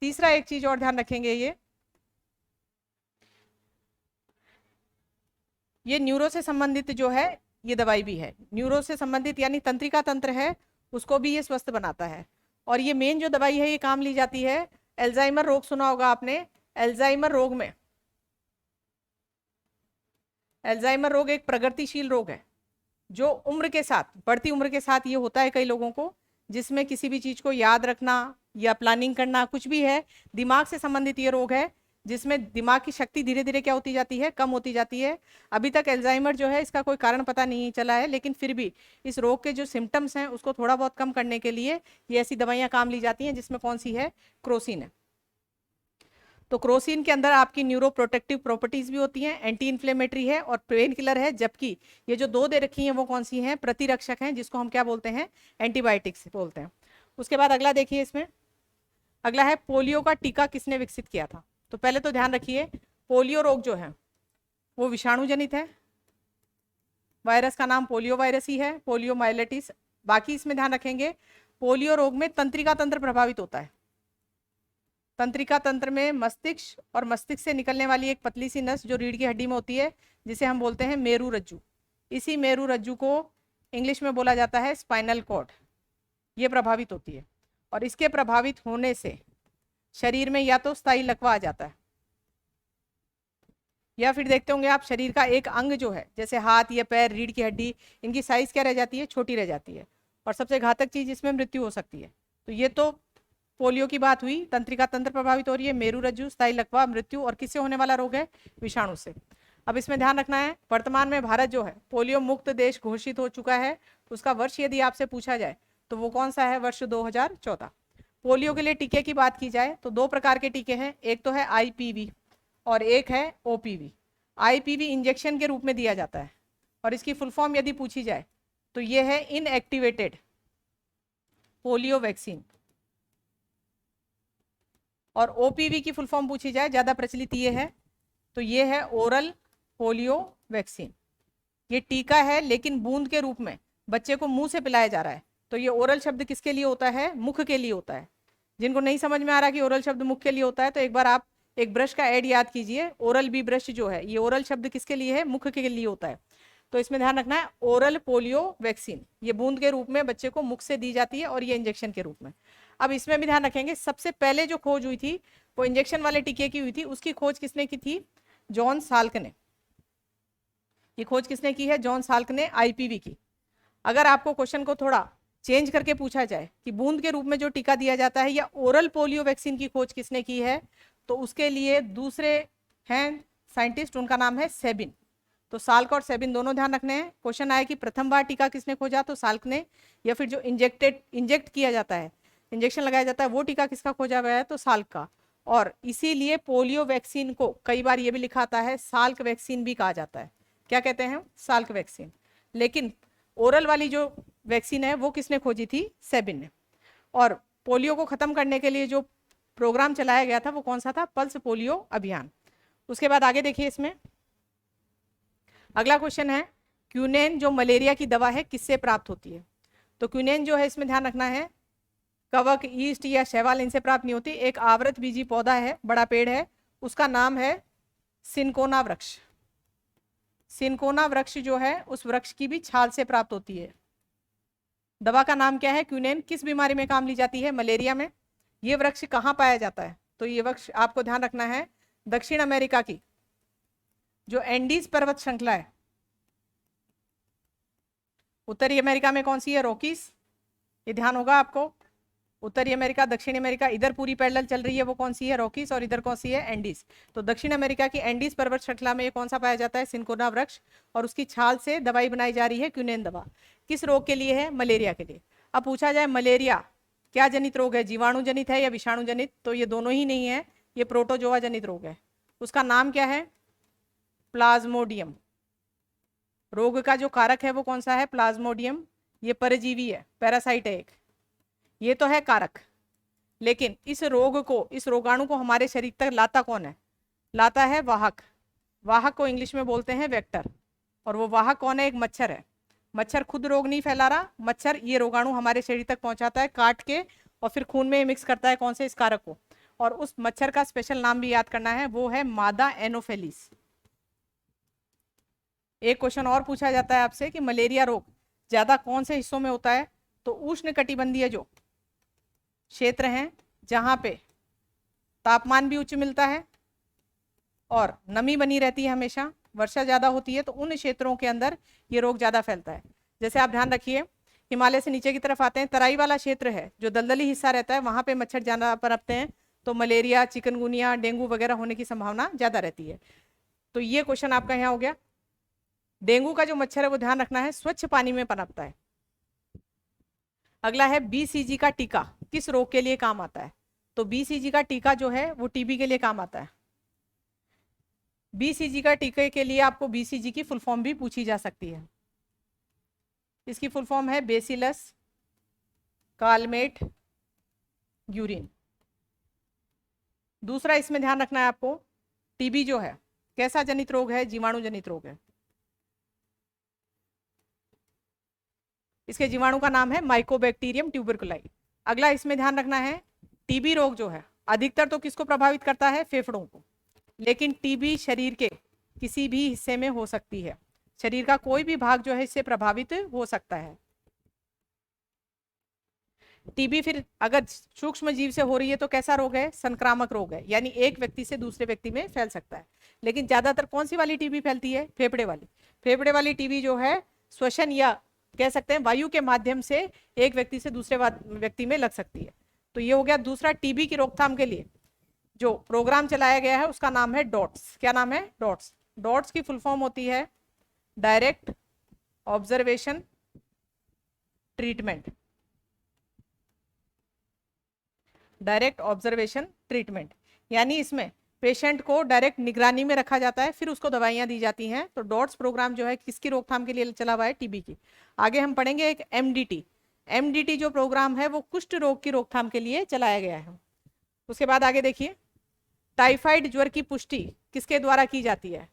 तीसरा एक चीज और ध्यान रखेंगे, ये न्यूरो से संबंधित जो है ये दवाई भी है। न्यूरो से संबंधित यानी तंत्रिका तंत्र है उसको भी ये स्वस्थ बनाता है। और ये मेन जो दवाई है ये काम ली जाती है एल्जाइमर रोग, सुना होगा आपने। एल्जाइमर रोग में, एल्जाइमर रोग एक प्रगतिशील रोग है जो उम्र के साथ, बढ़ती उम्र के साथ ये होता है कई लोगों को, जिसमें किसी भी चीज को याद रखना या प्लानिंग करना कुछ भी है, दिमाग से संबंधित ये रोग है जिसमें दिमाग की शक्ति धीरे धीरे क्या होती जाती है, कम होती जाती है। अभी तक एल्जाइमर जो है इसका कोई कारण पता नहीं चला है, लेकिन फिर भी इस रोग के जो सिम्टम्स हैं उसको थोड़ा बहुत कम करने के लिए ये ऐसी दवाइयाँ काम ली जाती हैं, जिसमें कौन सी है, क्रोसिन है। तो क्रोसिन के अंदर आपकी न्यूरो प्रोटेक्टिव प्रॉपर्टीज भी होती हैं, एंटी इन्फ्लेमेटरी है और पेन किलर है, जबकि ये जो दो दे रखी हैं वो कौन सी हैं, प्रतिरक्षक हैं, जिसको हम क्या बोलते हैं, एंटीबायोटिक्स बोलते हैं। उसके बाद अगला देखिए, इसमें अगला है पोलियो का टीका किसने विकसित किया था। तो पहले तो ध्यान रखिए पोलियो रोग जो है वो विषाणु जनित है, वायरस का नाम पोलियो वायरस ही है, पोलियो माइलेटिस। बाकी इसमें ध्यान रखेंगे पोलियो रोग में तंत्रिका तंत्र प्रभावित होता है। तंत्रिका तंत्र में मस्तिष्क और मस्तिष्क से निकलने वाली एक पतली सी नस जो रीढ़ की हड्डी में होती है, जिसे हम बोलते हैं मेरू रज्जु। इसी मेरू रज्जु को इंग्लिश में बोला जाता है स्पाइनल कॉर्ड। ये प्रभावित होती है और इसके प्रभावित होने से शरीर में या तो स्थायी लकवा आ जाता है, या फिर देखते होंगे आप शरीर का एक अंग जो है जैसे हाथ या पैर, रीढ़ की हड्डी, इनकी साइज क्या रह जाती है, छोटी रह जाती है। और सबसे घातक चीज इसमें मृत्यु हो सकती है। तो ये तो पोलियो की बात हुई, तंत्रिका तंत्र प्रभावित हो रही है, मेरू रज्जु, स्थायी लकवा, मृत्यु, और किससे होने वाला रोग है, विषाणु से। अब इसमें ध्यान रखना है वर्तमान में भारत जो है पोलियो मुक्त देश घोषित हो चुका है। उसका वर्ष यदि आपसे पूछा जाए तो वो कौन सा है, वर्ष 2014। पोलियो के लिए टीके की बात की जाए तो दो प्रकार के टीके हैं, एक तो है आईपीवी और एक है ओपीवी। आईपीवी इंजेक्शन के रूप में दिया जाता है और इसकी फुल फॉर्म यदि पूछी जाए तो ये है इनएक्टिवेटेड पोलियो वैक्सीन। और ओपीवी की फुल फॉर्म पूछी जाए, ज्यादा प्रचलित ये है, तो ये है ओरल पोलियो वैक्सीन। ये टीका है लेकिन बूंद के रूप में बच्चे को मुंह से पिलाया जा रहा है। तो ये ओरल शब्द किसके लिए होता है, मुख के लिए होता है। जिनको नहीं समझ में आ रहा कि ओरल शब्द मुख के लिए होता है तो एक बार आप एक ब्रश का ऐड याद कीजिए, ओरल बी ब्रश जो है ये ओरल शब्द किसके लिए है, मुख के लिए होता है। तो इसमें ध्यान रखना है ओरल पोलियो वैक्सीन ये बूंद के रूप में बच्चे को मुख से दी जाती है और ये इंजेक्शन के रूप में। अब इसमें भी ध्यान रखेंगे सबसे पहले जो खोज हुई थी वो इंजेक्शन वाले टीके की हुई थी। उसकी खोज किसने की थी, जॉन साल्क ने। ये खोज किसने की है, जॉन साल्क ने, आईपीवी की। अगर आपको क्वेश्चन को थोड़ा चेंज करके पूछा जाए कि बूंद के रूप में जो टीका दिया जाता है या ओरल पोलियो वैक्सीन की खोज किसने की है, तो उसके लिए दूसरे हैं साइंटिस्ट, उनका नाम है सेबिन। तो साल्क और सेबिन दोनों ध्यान रखने हैं। क्वेश्चन आया कि प्रथम बार टीका किसने खोजा, तो साल्क ने, या फिर जो इंजेक्ट किया जाता है, इंजेक्शन लगाया जाता है, वो टीका किसका खोजा गया है, तो साल्क का। और इसीलिए पोलियो वैक्सीन को कई बार ये भी लिखा आता है साल्क वैक्सीन भी कहा जाता है। क्या कहते हैं, साल्क वैक्सीन। लेकिन ओरल वाली जो वैक्सीन है वो किसने खोजी थी, सेबिन ने। और पोलियो को खत्म करने के लिए जो प्रोग्राम चलाया गया था वो कौन सा था, पल्स पोलियो अभियान। उसके बाद आगे देखिए, इसमें अगला क्वेश्चन है क्यूनेन जो मलेरिया की दवा है किससे प्राप्त होती है। तो क्यूनेन जो है इसमें ध्यान रखना है कवक, ईस्ट या शैवाल इनसे प्राप्त नहीं होती। एक आवृत बीजी पौधा है, बड़ा पेड़ है, उसका नाम है सिनकोना वृक्ष। सिनकोना वृक्ष जो है उस वृक्ष की भी छाल से प्राप्त होती है। दवा का नाम क्या है, क्यूनेन। किस बीमारी में काम ली जाती है, मलेरिया में। ये वृक्ष कहाँ पाया जाता है, तो ये वृक्ष आपको ध्यान रखना है दक्षिण अमेरिका की जो एंडीज पर्वत श्रृंखला है, उत्तरी अमेरिका में कौन सी है, रॉकीज, ये ध्यान होगा आपको। उत्तरी अमेरिका, दक्षिण अमेरिका, इधर पूरी पैरेलल चल रही है, वो कौन सी है, रॉकीज, और इधर कौन सी है, एंडीज। तो दक्षिण अमेरिका की एंडीज पर्वत श्रृंखला में ये कौन सा पाया जाता है, सिनकोना वृक्ष, और उसकी छाल से दवाई बनाई जा रही है, क्यूनेन दवा। किस रोग के लिए है, मलेरिया के लिए। अब पूछा जाए मलेरिया क्या जनित रोग है, जीवाणु जनित है या विषाणु जनित, तो ये दोनों ही नहीं है, ये प्रोटोजोआ जनित रोग है। उसका नाम क्या है, प्लाज्मोडियम। रोग का जो कारक है वो कौन सा है, प्लाज्मोडियम। ये परजीवी है, पैरासाइट है एक, ये तो है कारक। लेकिन इस रोग को, इस रोगाणु को हमारे शरीर तक लाता कौन है, लाता है वाहक। वाहक को इंग्लिश में बोलते हैं वेक्टर। और वो वाहक कौन है, एक मच्छर है। मच्छर खुद रोग नहीं फैला रहा, मच्छर ये रोगाणु हमारे शरीर तक पहुंचाता है काट के, और फिर खून में मिक्स करता है कौन से, इस कारक को। और उस मच्छर का स्पेशल नाम भी याद करना है, वो है मादा एनोफेलिस। एक क्वेश्चन और पूछा जाता है आपसे कि मलेरिया रोग ज्यादा कौन से हिस्सों में होता है, तो उष्ण कटिबंधीय जो क्षेत्र हैं जहां पे तापमान भी उच्च मिलता है और नमी बनी रहती है, हमेशा वर्षा ज्यादा होती है, तो उन क्षेत्रों के अंदर ये रोग ज्यादा फैलता है। जैसे आप ध्यान रखिए, हिमालय से नीचे की तरफ आते हैं, तराई वाला क्षेत्र है, जो दलदली हिस्सा रहता है, वहां पे मच्छर ज्यादा पनपते हैं, तो मलेरिया, चिकनगुनिया, डेंगू वगैरह होने की संभावना ज्यादा रहती है। तो ये क्वेश्चन आपका यहाँ हो गया। डेंगू का जो मच्छर है वो ध्यान रखना है, स्वच्छ पानी में पनपता है। अगला है बीसीजी का टीका किस रोग के लिए काम आता है, तो बीसीजी का टीका जो है वो टीबी के लिए काम आता है। बीसीजी का टीके के लिए आपको बीसीजी की फुल फॉर्म भी पूछी जा सकती है। इसकी फुल फॉर्म है बेसिलस कालमेट ग्यूरिन। दूसरा इसमें ध्यान रखना है आपको, टीबी जो है कैसा जनित रोग है, जीवाणु जनित रोग है। इसके जीवाणु का नाम है माइकोबैक्टीरियम ट्यूबरकुलाई। अगला इसमें ध्यान रखना है, टीबी रोग जो है अधिकतर तो किसको प्रभावित करता है, फेफड़ों को। लेकिन टीबी शरीर के किसी भी हिस्से में हो सकती है, शरीर का कोई भी भाग जो है इससे प्रभावित हो सकता है। टीबी फिर अगर सूक्ष्म जीव से हो रही है तो कैसा रोग है, संक्रामक रोग है, यानी एक व्यक्ति से दूसरे व्यक्ति में फैल सकता है। लेकिन ज्यादातर कौन सी वाली टीबी फैलती है, फेफड़े वाली। फेफड़े वाली टीबी जो है श्वसन या कह सकते हैं वायु के माध्यम से एक व्यक्ति से दूसरे व्यक्ति में लग सकती है। तो ये हो गया दूसरा, टीबी की रोकथाम के लिए जो प्रोग्राम चलाया गया है उसका नाम है डॉट्स। क्या नाम है, डॉट्स। डॉट्स की फुल फॉर्म होती है direct observation treatment. Direct observation treatment यानी इसमें पेशेंट को डायरेक्ट निगरानी में रखा जाता है, फिर उसको दवाइयां दी जाती हैं। तो डॉट्स प्रोग्राम जो है किसकी रोकथाम के लिए चला हुआ है, टीबी की। आगे हम पढ़ेंगे एक एमडीटी। एमडीटी जो प्रोग्राम है वो कुष्ठ रोग की रोकथाम के लिए चलाया गया है। उसके बाद आगे देखिए, टाइफाइड ज्वर की पुष्टि किसके द्वारा की जाती है।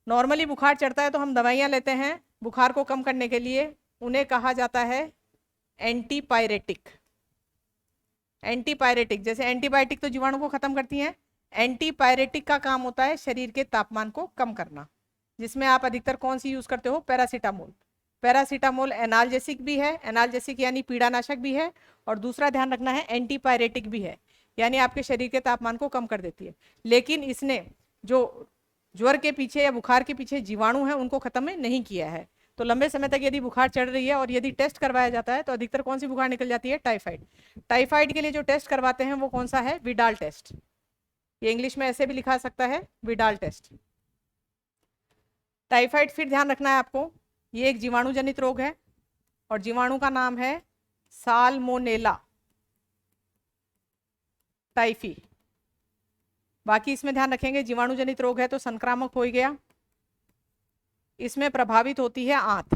नॉर्मली बुखार चढ़ता है तो हम दवाइयां लेते हैं बुखार को कम करने के लिए, उन्हें कहा जाता है एंटीपायरेटिक। एंटीपायरेटिक जैसे एंटीबायोटिक तो जीवाणु को खत्म करती हैं, एंटीपायरेटिक का काम होता है शरीर के तापमान को कम करना, जिसमें आप अधिकतर कौन सी यूज करते हो, पैरासीटामोल। पैरासीटामोल एनाल्जेसिक भी है, एनाल्जेसिक यानी पीड़ानाशक भी है, और दूसरा ध्यान रखना है एंटीपायरेटिक भी है, यानी आपके शरीर के तापमान को कम कर देती है। लेकिन इसने जो ज्वर के पीछे या बुखार के पीछे जीवाणु है उनको खत्म नहीं किया है। तो लंबे समय तक यदि बुखार चढ़ रही है और यदि टेस्ट करवाया जाता है तो अधिकतर कौन सी बुखार निकल जाती है, टाइफाइड। टाइफाइड के लिए जो टेस्ट करवाते हैं वो कौन सा है, विडाल टेस्ट। ये इंग्लिश में ऐसे भी लिखा सकता है, विडाल टेस्ट। टाइफाइड फिर ध्यान रखना है आपको, ये एक जीवाणु जनित रोग है और जीवाणु का नाम है साल्मोनेला टाइफी। बाकी इसमें ध्यान रखेंगे जीवाणु जनित रोग है तो संक्रामक हो ही गया। इसमें प्रभावित होती है आंत,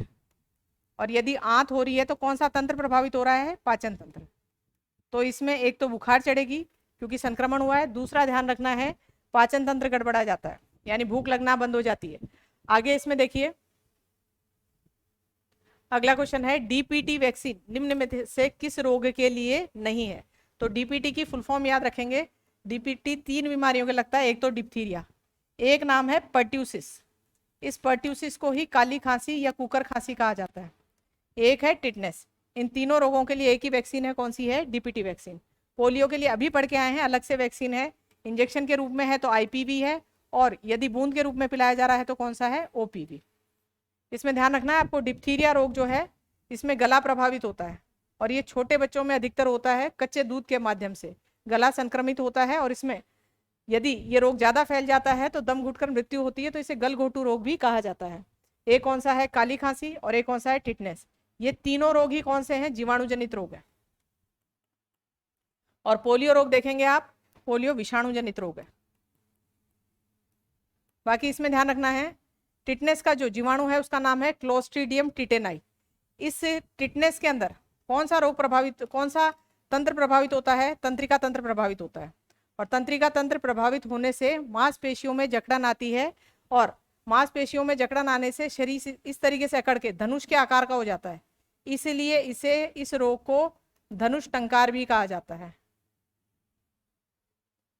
और यदि आंत हो रही है तो कौन सा तंत्र प्रभावित हो रहा है, पाचन तंत्र। तो इसमें एक तो बुखार चढ़ेगी क्योंकि संक्रमण हुआ है, दूसरा ध्यान रखना है पाचन तंत्र गड़बड़ा जाता है, यानी भूख लगना बंद हो जाती है। आगे इसमें देखिए, अगला क्वेश्चन है डीपीटी वैक्सीन निम्न में से किस रोग के लिए नहीं है। तो डीपीटी की फुल फॉर्म याद रखेंगे, डीपीटी 3 बीमारियों के लगता है, एक तो डिप्थीरिया, एक नाम है पर्ट्यूसिस, इस पर्ट्यूसिस को ही काली खांसी या कुकर खांसी कहा जाता है, एक है टिटनेस। इन तीनों रोगों के लिए एक ही वैक्सीन है, कौन सी है, डीपीटी वैक्सीन। पोलियो के लिए अभी पढ़ के आए हैं, अलग से वैक्सीन है, इंजेक्शन के रूप में है तो आईपीवी है, और यदि बूंद के रूप में पिलाया जा रहा है तो कौन सा है, ओपीवी। इसमें ध्यान रखना है आपको, डिप्थीरिया रोग जो है इसमें गला प्रभावित होता है, और ये छोटे बच्चों में अधिकतर होता है कच्चे दूध के माध्यम से, गला संक्रमित होता है और इसमें यदि ये रोग ज्यादा फैल जाता है तो दम घुटकर मृत्यु होती है, तो इसे गलघोटू रोग भी कहा जाता है। एक कौन सा है? काली खांसी, और एक कौन सा है? टिटनेस। ये तीनों रोग ही कौन से हैं? जीवाणु जनित रोग है। और पोलियो रोग देखेंगे आप, पोलियो विषाणु जनित रोग है। बाकी इसमें ध्यान रखना है, टिटनेस का जो जीवाणु है उसका नाम है क्लोस्ट्रीडियम टिटेनाई। इस टिटनेस के अंदर कौन सा रोग प्रभावित, कौन सा तंत्र प्रभावित होता है? तंत्रिका तंत्र प्रभावित होता है। और तंत्रिका तंत्र प्रभावित होने से मांसपेशियों में जकड़न आती है, और मांसपेशियों में जकड़न आने से शरीर इस तरीके से अकड़ के धनुष के आकार का हो जाता है, इसलिए इस रोग को धनुष टंकार भी कहा जाता है,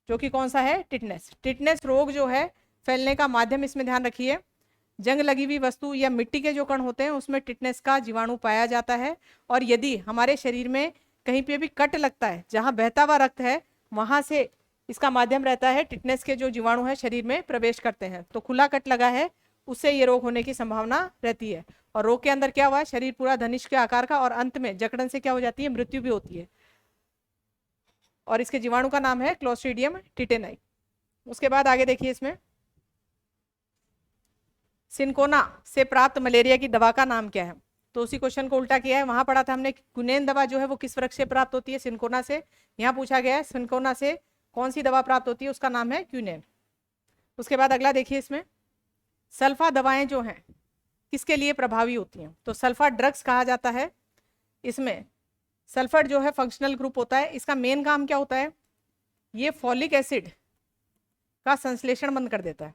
जो कि कौन सा है? टिटनेस। टिटनेस रोग जो है फैलने का माध्यम इसमें ध्यान रखिए, जंग लगी हुई वस्तु या मिट्टी के जो कण होते हैं उसमें टिटनेस का जीवाणु पाया जाता है। और यदि हमारे शरीर में कहीं पे भी कट लगता है, जहां बहता हुआ रक्त है, वहां से इसका माध्यम रहता है, टिटनेस के जो जीवाणु है शरीर में प्रवेश करते हैं। तो खुला कट लगा है, उससे ये रोग होने की संभावना रहती है। और रोग के अंदर क्या हुआ? शरीर पूरा धनुष के आकार का, और अंत में जकड़न से क्या हो जाती है? मृत्यु भी होती है। और इसके जीवाणु का नाम है क्लोस्ट्रीडियम टिटेनाई। उसके बाद आगे देखिए, इसमें सिनकोना से प्राप्त मलेरिया की दवा का नाम क्या है? तो उसी क्वेश्चन को उल्टा किया है। वहां पढ़ा था हमने क्विनेन दवा जो है वो किस वृक्ष से प्राप्त होती है? सिनकोना से। यहाँ पूछा गया है सिनकोना से कौन सी दवा प्राप्त होती है, उसका नाम है क्विनेन। उसके बाद अगला देखिए, इसमें सल्फा दवाएं जो हैं किसके लिए प्रभावी होती हैं? तो सल्फा ड्रग्स कहा जाता है। इसमें सल्फर जो है फंक्शनल ग्रुप होता है। इसका मेन काम क्या होता है? ये फॉलिक एसिड का संश्लेषण बंद कर देता है।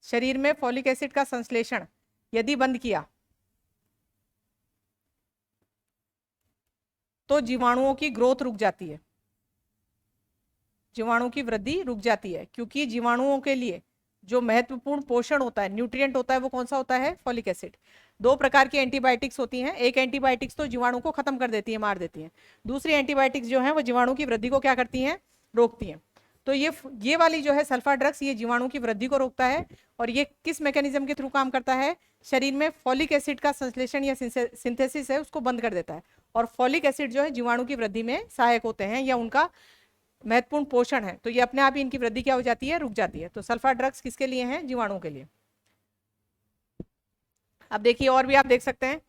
शरीर में फॉलिक एसिड का संश्लेषण यदि बंद किया तो जीवाणुओं की ग्रोथ रुक जाती है, जीवाणु की वृद्धि रुक जाती है, क्योंकि जीवाणुओं के लिए जो महत्वपूर्ण पोषण होता है, न्यूट्रिएंट होता है, वो कौन सा होता है? Folic acid. दो प्रकार की एंटीबायोटिक्स होती हैं। एक एंटीबायोटिक्स तो जीवाणु को खत्म कर देती है, मार देती है। दूसरी एंटीबायोटिक्स जो है वो जीवाणु की वृद्धि को क्या करती हैं? रोकती हैं। तो ये वाली जो है सल्फा ड्रग्स, ये जीवाणु की वृद्धि को रोकता है। और ये किस मैकेनिज्म के थ्रू काम करता है? शरीर में फॉलिक एसिड का संश्लेषण या सिंथेसिस है उसको बंद कर देता है। और फॉलिक एसिड जो है जीवाणु की वृद्धि में सहायक होते हैं, या उनका महत्वपूर्ण पोषण है। तो ये अपने आप ही इनकी वृद्धि क्या हो जाती है? रुक जाती है। तो सल्फा ड्रग्स किसके लिए हैं? जीवाणुओं के लिए। अब देखिए, और भी आप देख सकते हैं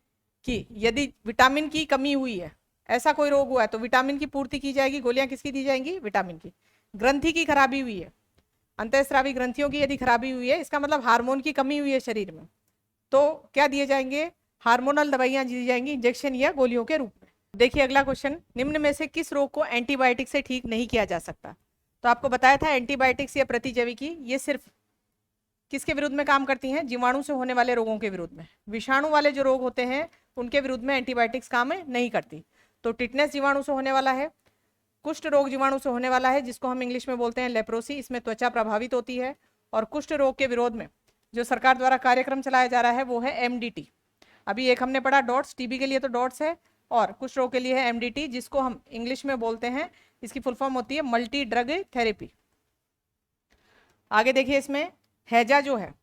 कि यदि विटामिन की कमी हुई है, ऐसा कोई रोग हुआ है, तो विटामिन की पूर्ति की जाएगी। गोलियां किसकी दी जाएंगी? विटामिन की। ग्रंथि की खराबी हुई है, अंतःस्रावी ग्रंथियों की यदि खराबी हुई है, इसका मतलब हार्मोन की कमी हुई है शरीर में, तो क्या दिए जाएंगे? हार्मोनल दवाइयां दी जाएंगी, इंजेक्शन या गोलियों के रूप में। देखिए अगला क्वेश्चन, निम्न में से किस रोग को एंटीबायोटिक से ठीक नहीं किया जा सकता? तो आपको बताया था एंटीबायोटिक्स या प्रतिजैविकी ये सिर्फ किसके विरुद्ध में काम करती हैं? जीवाणु से होने वाले रोगों के विरुद्ध में। विषाणु वाले जो रोग होते हैं उनके विरुद्ध में एंटीबायोटिक्स काम नहीं करती। तो टिटनेस जीवाणु से होने वाला है, कुष्ठ रोग जीवाणु से होने वाला है, जिसको हम इंग्लिश में बोलते हैं लेप्रोसी, इसमें त्वचा प्रभावित होती है। और कुष्ठ रोग के विरोध में जो सरकार द्वारा कार्यक्रम चलाया जा रहा है वो है MDT। अभी एक हमने पढ़ा डॉट्स, टीबी के लिए तो डॉट्स है, और कुष्ठ रोग के लिए है MDT, जिसको हम इंग्लिश में बोलते हैं, इसकी फुल फॉर्म होती है मल्टी ड्रग थेरेपी। आगे देखिए, इसमें हैजा जो है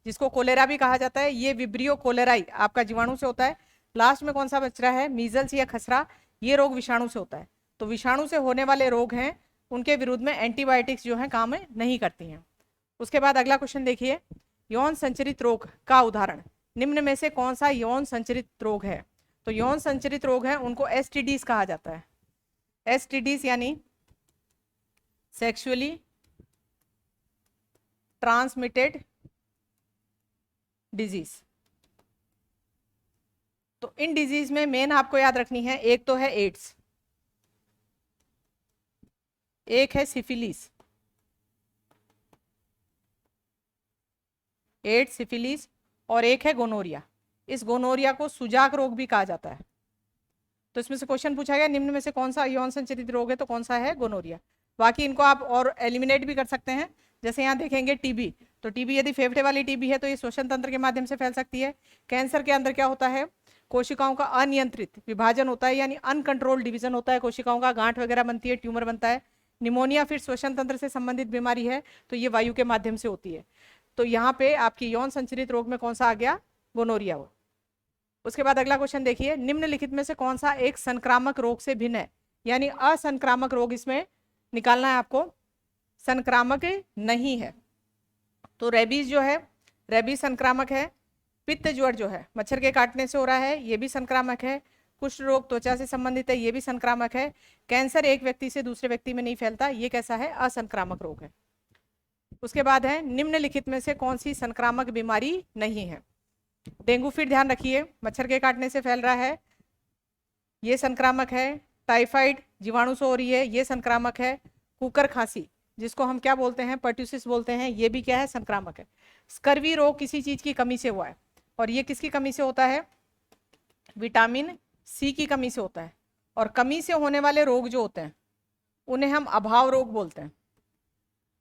जिसको कोलेरा भी कहा जाता है, ये विब्रियो कोलेराई आपका जीवाणु से होता है। लास्ट में कौन सा बच रहा है? मीजल्स या खसरा, ये रोग विषाणु से होता है। तो विषाणु से होने वाले रोग हैं उनके विरुद्ध में एंटीबायोटिक्स जो है काम नहीं करती हैं। उसके बाद अगला क्वेश्चन देखिए, यौन संचरित रोग का उदाहरण निम्न में से कौन सा यौन संचरित रोग है? तो यौन संचरित रोग है उनको STDs कहा जाता है। STDs यानी सेक्सुअली ट्रांसमिटेड डिजीज। तो इन डिजीज में मेन आपको याद रखनी है, एक तो है एड्स, एक है सिफिलिस, एड्स सिफिलिस, और एक है गोनोरिया। इस गोनोरिया को सुजाक रोग भी कहा जाता है। तो इसमें से क्वेश्चन पूछा गया निम्न में से कौन सा यौन संचरित रोग है? तो कौन सा है? गोनोरिया। बाकी इनको आप और एलिमिनेट भी कर सकते हैं। जैसे यहाँ देखेंगे टीबी, तो टीबी यदि फेफड़े वाली टीबी है तो ये श्वसन तंत्र के माध्यम से फैल सकती है। कैंसर के अंदर क्या होता है? कोशिकाओं का अनियंत्रित विभाजन होता है, यानी अनकंट्रोल्ड डिवीजन होता है कोशिकाओं का, गांठ वगैरह बनती है, ट्यूमर बनता है। निमोनिया फिर श्वसन तंत्र से संबंधित बीमारी है, तो ये वायु के माध्यम से होती है। तो यहाँ पे आपकी यौन संचरित रोग में कौन सा आ गया? गोनोरिया हो। उसके बाद अगला क्वेश्चन देखिए, निम्नलिखित में से कौन सा एक संक्रामक रोग से भिन्न है, यानी असंक्रामक रोग इसमें निकालना है आपको, संक्रामक नहीं है। तो रेबीज जो है, रेबीज संक्रामक है। पित्त ज्वर जो है मच्छर के काटने से हो रहा है, ये भी संक्रामक है। कुष्ठ रोग त्वचा से संबंधित है, ये भी संक्रामक है। कैंसर एक व्यक्ति से दूसरे व्यक्ति में नहीं फैलता, ये कैसा है, असंक्रामक रोग है। उसके बाद है, निम्नलिखित में से कौन सी संक्रामक बीमारी नहीं है। डेंगू फिर ध्यान रखिए, मच्छर के काटने से फैल रहा है, ये संक्रामक है। टाइफाइड जीवाणु से हो रही है, ये संक्रामक है। कुकर खांसी जिसको हम क्या बोलते हैं, पर्ट्यूसिस बोलते हैं, ये भी क्या है, संक्रामक है। स्कर्वी रोग किसी चीज की कमी से हुआ है, और ये किसकी कमी से होता है, विटामिन सी की कमी से होता है। और कमी से होने वाले रोग जो होते हैं उन्हें हम अभाव रोग बोलते हैं,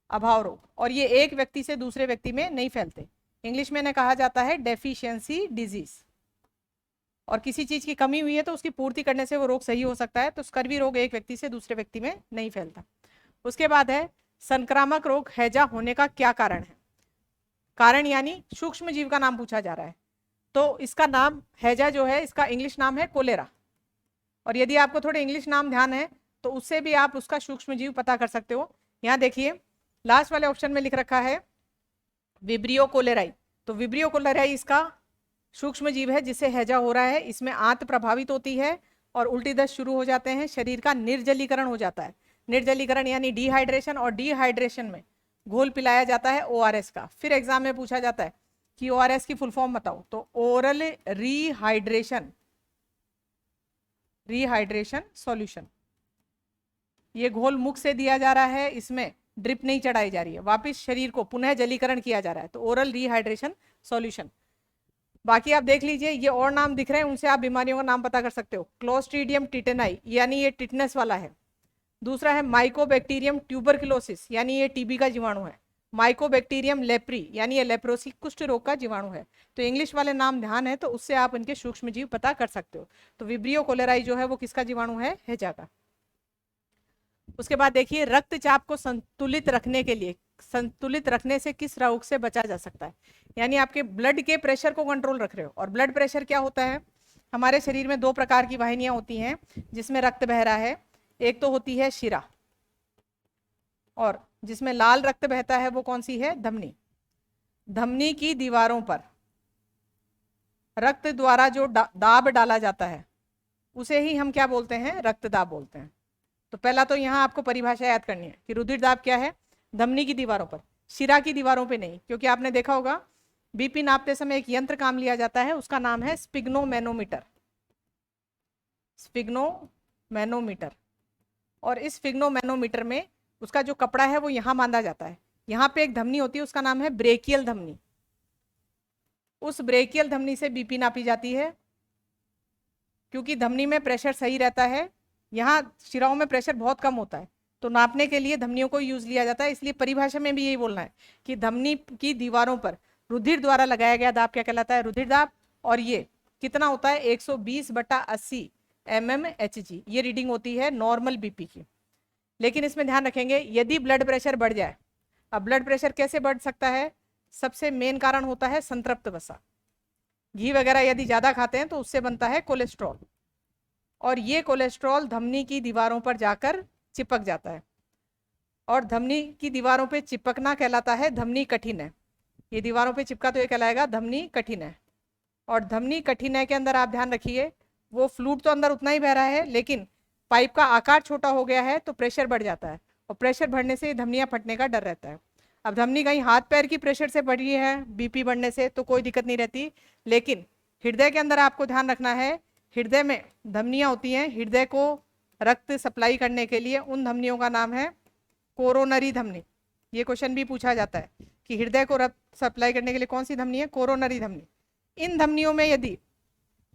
अभाव रोग। और ये एक व्यक्ति से दूसरे व्यक्ति में नहीं फैलते, इंग्लिश में इन्हें कहा जाता है डेफिशिएंसी डिजीज। और किसी चीज की कमी हुई है तो उसकी पूर्ति करने से वो रोग सही हो सकता है। तो स्कर्वी रोग एक व्यक्ति से दूसरे व्यक्ति में नहीं फैलता। उसके बाद है, संक्रामक रोग हैजा होने का क्या कारण है। कारण यानी सूक्ष्म जीव का नाम पूछा जा रहा है। तो इसका नाम हैजा जो है, इसका इंग्लिश नाम है कोलेरा। और यदि आपको थोड़े इंग्लिश नाम ध्यान है तो उससे भी आप उसका सूक्ष्म जीव पता कर सकते हो। यहाँ देखिए लास्ट वाले ऑप्शन में लिख रखा है विब्रियो कोलेराई। तो विब्रियो कोलेराई इसका सूक्ष्म जीव है जिससे हैजा हो रहा है। इसमें आंत प्रभावित होती है और उल्टी दस्त शुरू हो जाते हैं, शरीर का निर्जलीकरण हो जाता है। निर्जलीकरण यानी डिहाइड्रेशन, और डिहाइड्रेशन में घोल पिलाया जाता है ओआरएस का। फिर एग्जाम में पूछा जाता है कि ओआरएस की फुल फॉर्म बताओ, तो ओरल रीहाइड्रेशन, रीहाइड्रेशन सॉल्यूशन। ये घोल मुख से दिया जा रहा है, इसमें ड्रिप नहीं चढ़ाई जा रही है, वापस शरीर को पुनः जलीकरण किया जा रहा है। तो ओरल रीहाइड्रेशन सॉल्यूशन। बाकी आप देख लीजिए, ये और नाम दिख रहे हैं, उनसे आप बीमारियों का नाम पता कर सकते हो। क्लोस्ट्रीडियम टिटेनाई यानी ये टिटनेस वाला है। दूसरा है माइकोबैक्टीरियम ट्यूबरकुलोसिस यानी ये टीबी का जीवाणु है। माइकोबैक्टीरियम लेप्री यानी ये लेप्रोसी कुष्ठ रोग का जीवाणु है। तो इंग्लिश वाले नाम ध्यान है तो उससे आप इनके सूक्ष्म जीव पता कर सकते हो। तो विब्रियो कोलेराई जो है वो किसका जीवाणु है, हैजा का। उसके बाद देखिए, रक्तचाप को संतुलित रखने के लिए, संतुलित रखने से किस रोग से बचा जा सकता है। यानी आपके ब्लड के प्रेशर को कंट्रोल रख रहे हो। और ब्लड प्रेशर क्या होता है, हमारे शरीर में दो प्रकार की वाहिनियां होती हैं जिसमें रक्त बह रहा है। एक तो होती है शिरा, और जिसमें लाल रक्त बहता है वो कौन सी है, धमनी। धमनी की दीवारों पर रक्त द्वारा जो दाब डाला जाता है उसे ही हम क्या बोलते हैं, रक्तदाब बोलते हैं। तो पहला तो यहाँ आपको परिभाषा याद करनी है कि रुधिर दाब क्या है, धमनी की दीवारों पर, शिरा की दीवारों पे नहीं। क्योंकि आपने देखा होगा बीपी नापते समय एक यंत्र काम लिया जाता है, उसका नाम है स्पिग्नोमैनोमीटर, स्पिग्नोमैनोमीटर। और इस स्पिग्नोमैनोमीटर में उसका जो कपड़ा है वो यहाँ बांधा जाता है। यहाँ पे एक धमनी होती है, उसका नाम है ब्रेकियल धमनी। उस ब्रेकियल धमनी से बीपी नापी जाती है। क्योंकि धमनी में प्रेशर सही रहता है, यहाँ शिराओं में प्रेशर बहुत कम होता है, तो नापने के लिए धमनियों को यूज लिया जाता है। इसलिए परिभाषा में भी यही बोलना है कि धमनी की दीवारों पर रुधिर द्वारा लगाया गया दाब क्या कहलाता है, रुधिर दाब। और ये कितना होता है, 120/80 mmHg, ये रीडिंग होती है नॉर्मल बीपी की। लेकिन इसमें ध्यान रखेंगे यदि ब्लड प्रेशर बढ़ जाए, अब ब्लड प्रेशर कैसे बढ़ सकता है, सबसे मेन कारण होता है संतृप्त वसा। घी वगैरह यदि ज्यादा खाते हैं तो उससे बनता है कोलेस्ट्रॉल, और ये कोलेस्ट्रॉल धमनी की दीवारों पर जाकर चिपक जाता है। और धमनी की दीवारों पे चिपकना कहलाता है धमनी कठिनय। ये दीवारों पे चिपका तो ये कहलाएगा धमनी कठिनय। और धमनी कठिनय के अंदर आप ध्यान रखिए, वो फ्लूइड तो अंदर उतना ही बह रहा है, लेकिन पाइप का आकार छोटा हो गया है तो प्रेशर बढ़ जाता है, और प्रेशर बढ़ने से धमनियां फटने का डर रहता है। अब धमनी कहीं हाथ पैर की प्रेशर से बढ़ी है बीपी बढ़ने से तो कोई दिक्कत नहीं रहती, लेकिन हृदय के अंदर आपको ध्यान रखना है, हृदय में धमनियां होती हैं, हृदय को रक्त सप्लाई करने के लिए उन धमनियों का नाम है कोरोनरी धमनी। ये क्वेश्चन भी पूछा जाता है कि हृदय को रक्त सप्लाई करने के लिए कौन सी धमनी है, कोरोनरी धमनी। इन धमनियों में यदि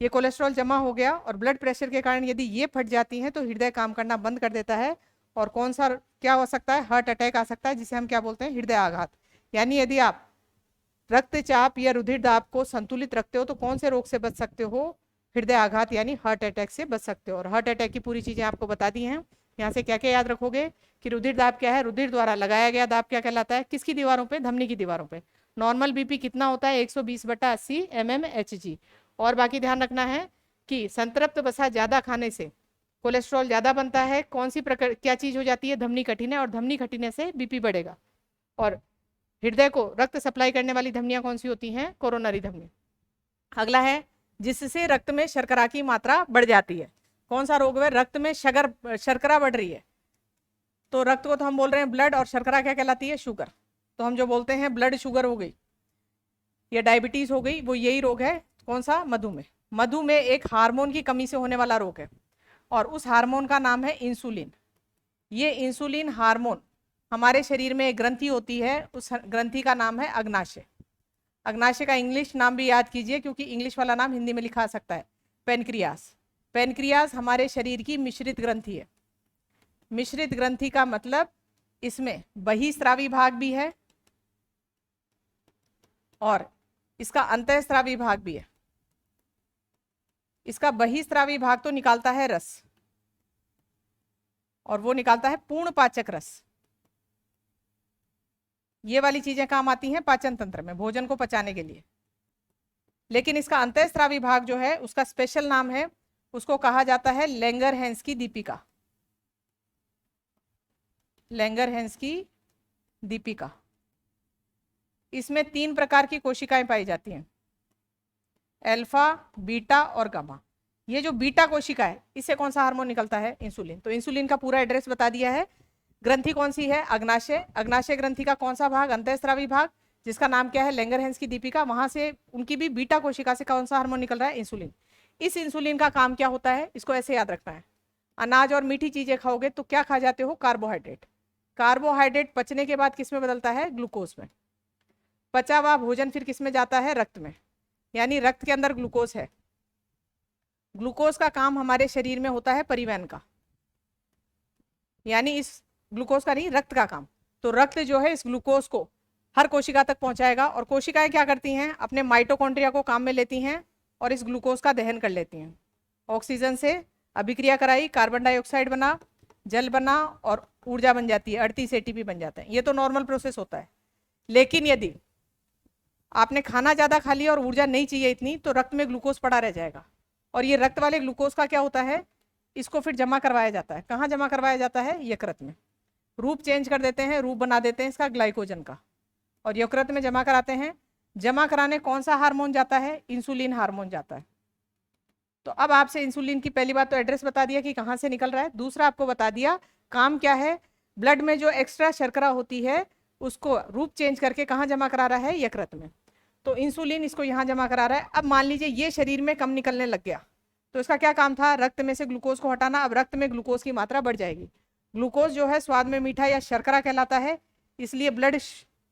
ये कोलेस्ट्रॉल जमा हो गया और ब्लड प्रेशर के कारण यदि ये फट जाती हैं तो हृदय काम करना बंद कर देता है, और कौन सा क्या हो सकता है, हार्ट अटैक आ सकता है, जिसे हम क्या बोलते हैं, हृदय आघात। यानी यदि आप रक्तचाप या रुधिर दाब को संतुलित रखते हो तो कौन से रोग से बच सकते हो, हृदय आघात यानी हार्ट अटैक से बच सकते हो। और हार्ट अटैक की पूरी चीजें आपको बता दी हैं। यहाँ से क्या क्या याद रखोगे कि रुधिर दाब क्या है, रुधिर द्वारा लगाया गया दाब क्या कहलाता है, किसकी दीवारों पे, धमनी की दीवारों पे। नॉर्मल बीपी कितना होता है, 120/80 mmHg। और बाकी ध्यान रखना है कि संतृप्त वसा ज्यादा खाने से कोलेस्ट्रॉल ज्यादा बनता है। कौन सी प्रकार क्या चीज हो जाती है, धमनी कठिन है, और धमनी कठिन से बीपी बढ़ेगा। और हृदय को रक्त सप्लाई करने वाली धमनियां कौन सी होती हैं, कोरोनरी धमनी। अगला है जिससे रक्त में शर्करा की मात्रा बढ़ जाती है। कौन सा रोग है, रक्त में शर्करा बढ़ रही है। तो रक्त को तो हम बोल रहे हैं ब्लड, और शर्करा क्या कहलाती है, शुगर। तो हम जो बोलते हैं ब्लड शुगर हो गई या डायबिटीज हो गई, वो यही रोग है। कौन सा, मधुमेह। मधुमेह एक हार्मोन की कमी से होने वाला रोग है, और उस हार्मोन का नाम है इंसुलिन। ये इंसुलिन हार्मोन हमारे शरीर में एक ग्रंथि होती है, उस ग्रंथि का नाम है अग्नाशय। अग्नाशय का इंग्लिश नाम भी याद कीजिए, क्योंकि इंग्लिश वाला नाम हिंदी में लिखा आ सकता है, पेनक्रियास। पेनक्रियास हमारे शरीर की मिश्रित ग्रंथि है। मिश्रित ग्रंथि का मतलब इसमें बहिस्रावी भाग भी है और इसका अंतःस्रावी भाग भी है। इसका बहिस्रावी भाग तो निकालता है रस, और वो निकालता है पूर्ण पाचक रस। ये वाली चीजें काम आती हैं पाचन तंत्र में, भोजन को पचाने के लिए। लेकिन इसका अंतःस्रावी भाग जो है उसका स्पेशल नाम है, उसको कहा जाता है लैंगरहैंस की दीपिका। लैंगरहैंस की दीपिका। इसमें 3 प्रकार की कोशिकाएं पाई जाती हैं, अल्फा, बीटा और गामा। ये जो बीटा कोशिका है, इससे कौन सा हार्मोन निकलता है, इंसुलिन। तो इंसुलिन का पूरा एड्रेस बता दिया है। ग्रंथि कौन सी है, अग्नाशय। अग्नाशय ग्रंथि का कौन सा भाग, अंतःस्रावी भाग, जिसका नाम क्या है, लैंगरहैंस की दीपिका। वहां से उनकी भी बीटा कोशिका से कौन सा हार्मोन निकल रहा है, इंसुलिन। इस इंसुलिन का काम क्या होता है, इसको ऐसे याद रखना है। अनाज और मीठी चीजें खाओगे तो क्या खा जाते हो, कार्बोहाइड्रेट। कार्बोहाइड्रेट पचने के बाद किस में बदलता है, ग्लूकोज में। पचा हुआ भोजन फिर किस में जाता है, रक्त में। यानी रक्त के अंदर ग्लूकोज है। ग्लूकोज का काम हमारे शरीर में होता है परिवहन का, यानी इस ग्लूकोज का नहीं, रक्त का काम। तो रक्त जो है इस ग्लूकोज को हर कोशिका तक पहुंचाएगा, और कोशिकाएं क्या करती हैं, अपने माइटोकॉन्ड्रिया को काम में लेती हैं और इस ग्लूकोज का दहन कर लेती हैं। ऑक्सीजन से अभिक्रिया कराई, कार्बन डाइऑक्साइड बना, जल बना, और ऊर्जा बन जाती है, 38 एटीपी बन जाते हैं। ये तो नॉर्मल प्रोसेस होता है। लेकिन यदि आपने खाना ज्यादा खा लिया और ऊर्जा नहीं चाहिए इतनी, तो रक्त में ग्लूकोज पड़ा रह जाएगा। और ये रक्त वाले ग्लूकोज का क्या होता है, इसको फिर जमा करवाया जाता है। कहाँ जमा करवाया जाता है, यकृत में। रूप चेंज कर देते हैं, रूप बना देते हैं इसका ग्लाइकोजन का, और यकृत में जमा कराते हैं। जमा कराने कौन सा हार्मोन जाता है, इंसुलिन हार्मोन जाता है। तो अब आपसे इंसुलिन की पहली बात तो एड्रेस बता दिया कि कहाँ से निकल रहा है। दूसरा आपको बता दिया काम क्या है, ब्लड में जो एक्स्ट्रा शर्करा होती है उसको रूप चेंज करके कहाँ जमा करा रहा है, यकृत में। तो इंसुलिन इसको यहाँ जमा करा रहा है। अब मान लीजिए ये शरीर में कम निकलने लग गया, तो इसका क्या काम था, रक्त में से ग्लूकोज को हटाना। अब रक्त में ग्लूकोज की मात्रा बढ़ जाएगी। ग्लूकोज जो है स्वाद में मीठा या शर्करा कहलाता है, इसलिए ब्लड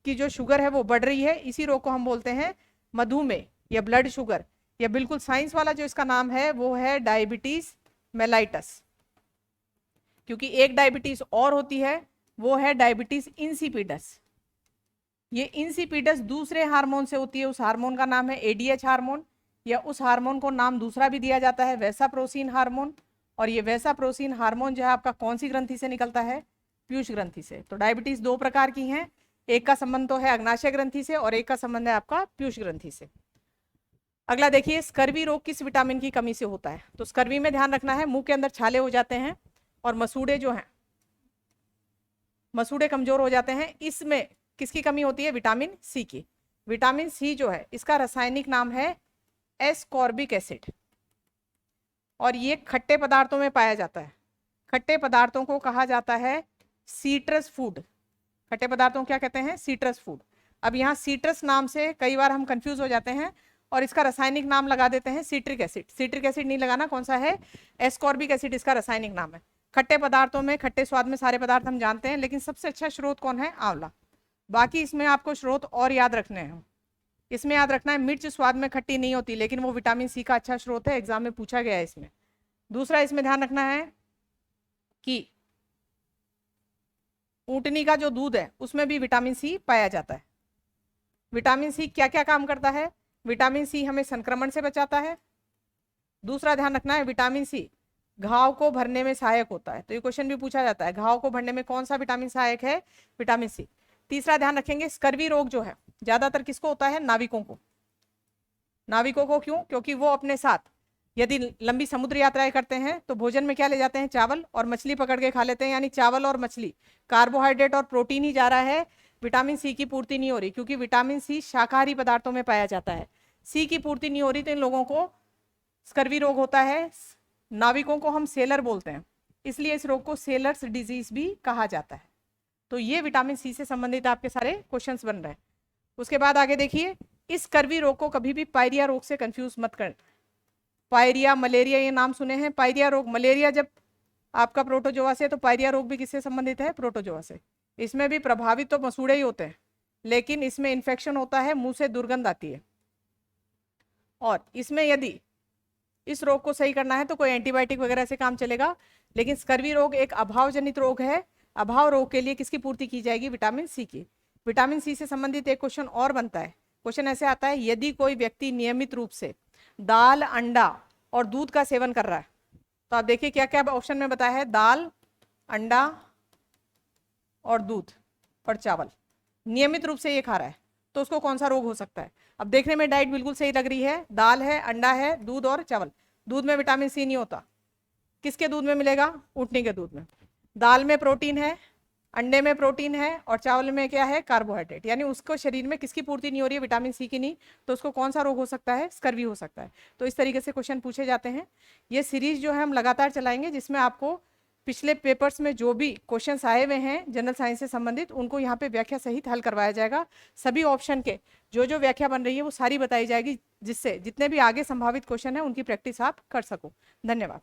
की जो शुगर है वो बढ़ रही है। इसी रोग को हम बोलते हैं मधुमेह या ब्लड शुगर, या बिल्कुल साइंस वाला जो इसका नाम है वो है डायबिटीज मेलाइटस। क्योंकि एक डायबिटीज और होती है, वो है डायबिटीज इंसिपिडस। ये इंसिपिडस दूसरे हार्मोन से होती है। उस हार्मोन का नाम है एडीएच हार्मोन, या उस हार्मोन को नाम दूसरा भी दिया जाता है वैसाप्रोसिन हार्मोन। और ये वैसाप्रोसिन हार्मोन जो है आपका कौन सी ग्रंथि से निकलता है, पीयूष ग्रंथि से। तो डायबिटीज 2 प्रकार की हैं, एक का संबंध तो है अग्नाशय ग्रंथि से और एक का संबंध है आपका पीयूष ग्रंथि से। अगला देखिए, स्कर्वी रोग किस विटामिन की कमी से होता है। तो स्कर्वी में ध्यान रखना है, मुंह के अंदर छाले हो जाते हैं और मसूड़े जो हैं, मसूड़े कमजोर हो जाते हैं। इसमें किसकी कमी होती है, विटामिन सी की। विटामिन सी जो है इसका रासायनिक नाम है एस्कॉर्बिक एसिड, और ये खट्टे पदार्थों में पाया जाता है। खट्टे पदार्थों को कहा जाता है सीट्रस फूड। खट्टे पदार्थों को क्या कहते हैं, सीट्रस फूड। अब यहाँ सीट्रस नाम से कई बार हम कंफ्यूज हो जाते हैं और इसका रासायनिक नाम लगा देते हैं सिट्रिक एसिड। सिट्रिक एसिड नहीं लगाना, कौन सा है, एस्कॉर्बिक एसिड इसका रासायनिक नाम है। खट्टे पदार्थों में, खट्टे स्वाद में सारे पदार्थ हम जानते हैं, लेकिन सबसे अच्छा स्रोत कौन है, आंवला। बाकी इसमें आपको स्रोत और याद रखने हैं। इसमें याद रखना है मिर्च स्वाद में खट्टी नहीं होती, लेकिन वो विटामिन सी का अच्छा स्रोत है, एग्जाम में पूछा गया है इसमें। दूसरा इसमें ध्यान रखना है कि ऊँटनी का जो दूध है उसमें भी विटामिन सी पाया जाता है। विटामिन सी क्या क्या काम करता है, विटामिन सी हमें संक्रमण से बचाता है। दूसरा ध्यान रखना है विटामिन सी घाव को भरने में सहायक होता है। तो ये क्वेश्चन भी पूछा जाता है, घाव को भरने में कौन सा विटामिन सहायक है, विटामिन सी। तीसरा ध्यान रखेंगे, स्कर्वी रोग जो है ज्यादातर किसको होता है, नाविकों को। नाविकों को क्यों? क्योंकि वो अपने साथ यदि लंबी समुद्र यात्राएं करते हैं तो भोजन में क्या ले जाते हैं? चावल, और मछली पकड़ के खा लेते हैं, यानी चावल और मछली, कार्बोहाइड्रेट और प्रोटीन ही जा रहा है, विटामिन सी की पूर्ति नहीं हो रही, क्योंकि विटामिन सी शाकाहारी पदार्थों में पाया जाता है। सी की पूर्ति नहीं हो रही तो इन लोगों को स्कर्वी रोग होता है। नाविकों को हम सेलर बोलते हैं, इसलिए इस रोग को सेलर्स डिजीज भी कहा जाता है। तो ये विटामिन सी से संबंधित आपके सारे क्वेश्चंस बन रहे हैं। उसके बाद आगे देखिए, इस स्कर्वी रोग को कभी भी पायरिया रोग से कंफ्यूज मत कर। पायरिया, मलेरिया, ये नाम सुने हैं। पायरिया रोग, मलेरिया जब आपका प्रोटोजोआ से, तो पायरिया रोग भी किससे संबंधित है? प्रोटोजोआ से। इसमें भी प्रभावित तो मसूड़े ही होते हैं, लेकिन इसमें इन्फेक्शन होता है, मुंह से दुर्गंध आती है। और इसमें यदि इस रोग को सही करना है तो कोई एंटीबायोटिक वगैरह से काम चलेगा, लेकिन स्कर्वी रोग एक अभाव जनित रोग है। अभाव रोग के लिए किसकी पूर्ति की जाएगी? विटामिन सी की। विटामिन सी से संबंधित एक क्वेश्चन और बनता है। क्वेश्चन ऐसे आता है, यदि कोई व्यक्ति नियमित रूप से दाल, अंडा और दूध का सेवन कर रहा है, तो आप देखिए क्या क्या ऑप्शन में बताया है, दाल, अंडा और दूध और चावल, नियमित रूप से ये खा रहा है, तो उसको कौन सा रोग हो सकता है? अब देखने में डाइट बिल्कुल सही लग रही है, दाल है, अंडा है, दूध और चावल। दूध में विटामिन सी नहीं होता, किसके दूध में मिलेगा? ऊँटनी के दूध में। दाल में प्रोटीन है, अंडे में प्रोटीन है, और चावल में क्या है? कार्बोहाइड्रेट। यानी उसको शरीर में किसकी पूर्ति नहीं हो रही है? विटामिन सी की नहीं, तो उसको कौन सा रोग हो सकता है? स्कर्वी हो सकता है। तो इस तरीके से क्वेश्चन पूछे जाते हैं। ये सीरीज जो है हम लगातार चलाएंगे, जिसमें आपको पिछले पेपर्स में जो भी क्वेश्चंस आए हुए हैं जनरल साइंस से संबंधित, उनको यहाँ पे व्याख्या सहित हल करवाया जाएगा। सभी ऑप्शन के जो जो व्याख्या बन रही है वो सारी बताई जाएगी, जिससे जितने भी आगे संभावित क्वेश्चन है उनकी प्रैक्टिस आप कर सको। धन्यवाद।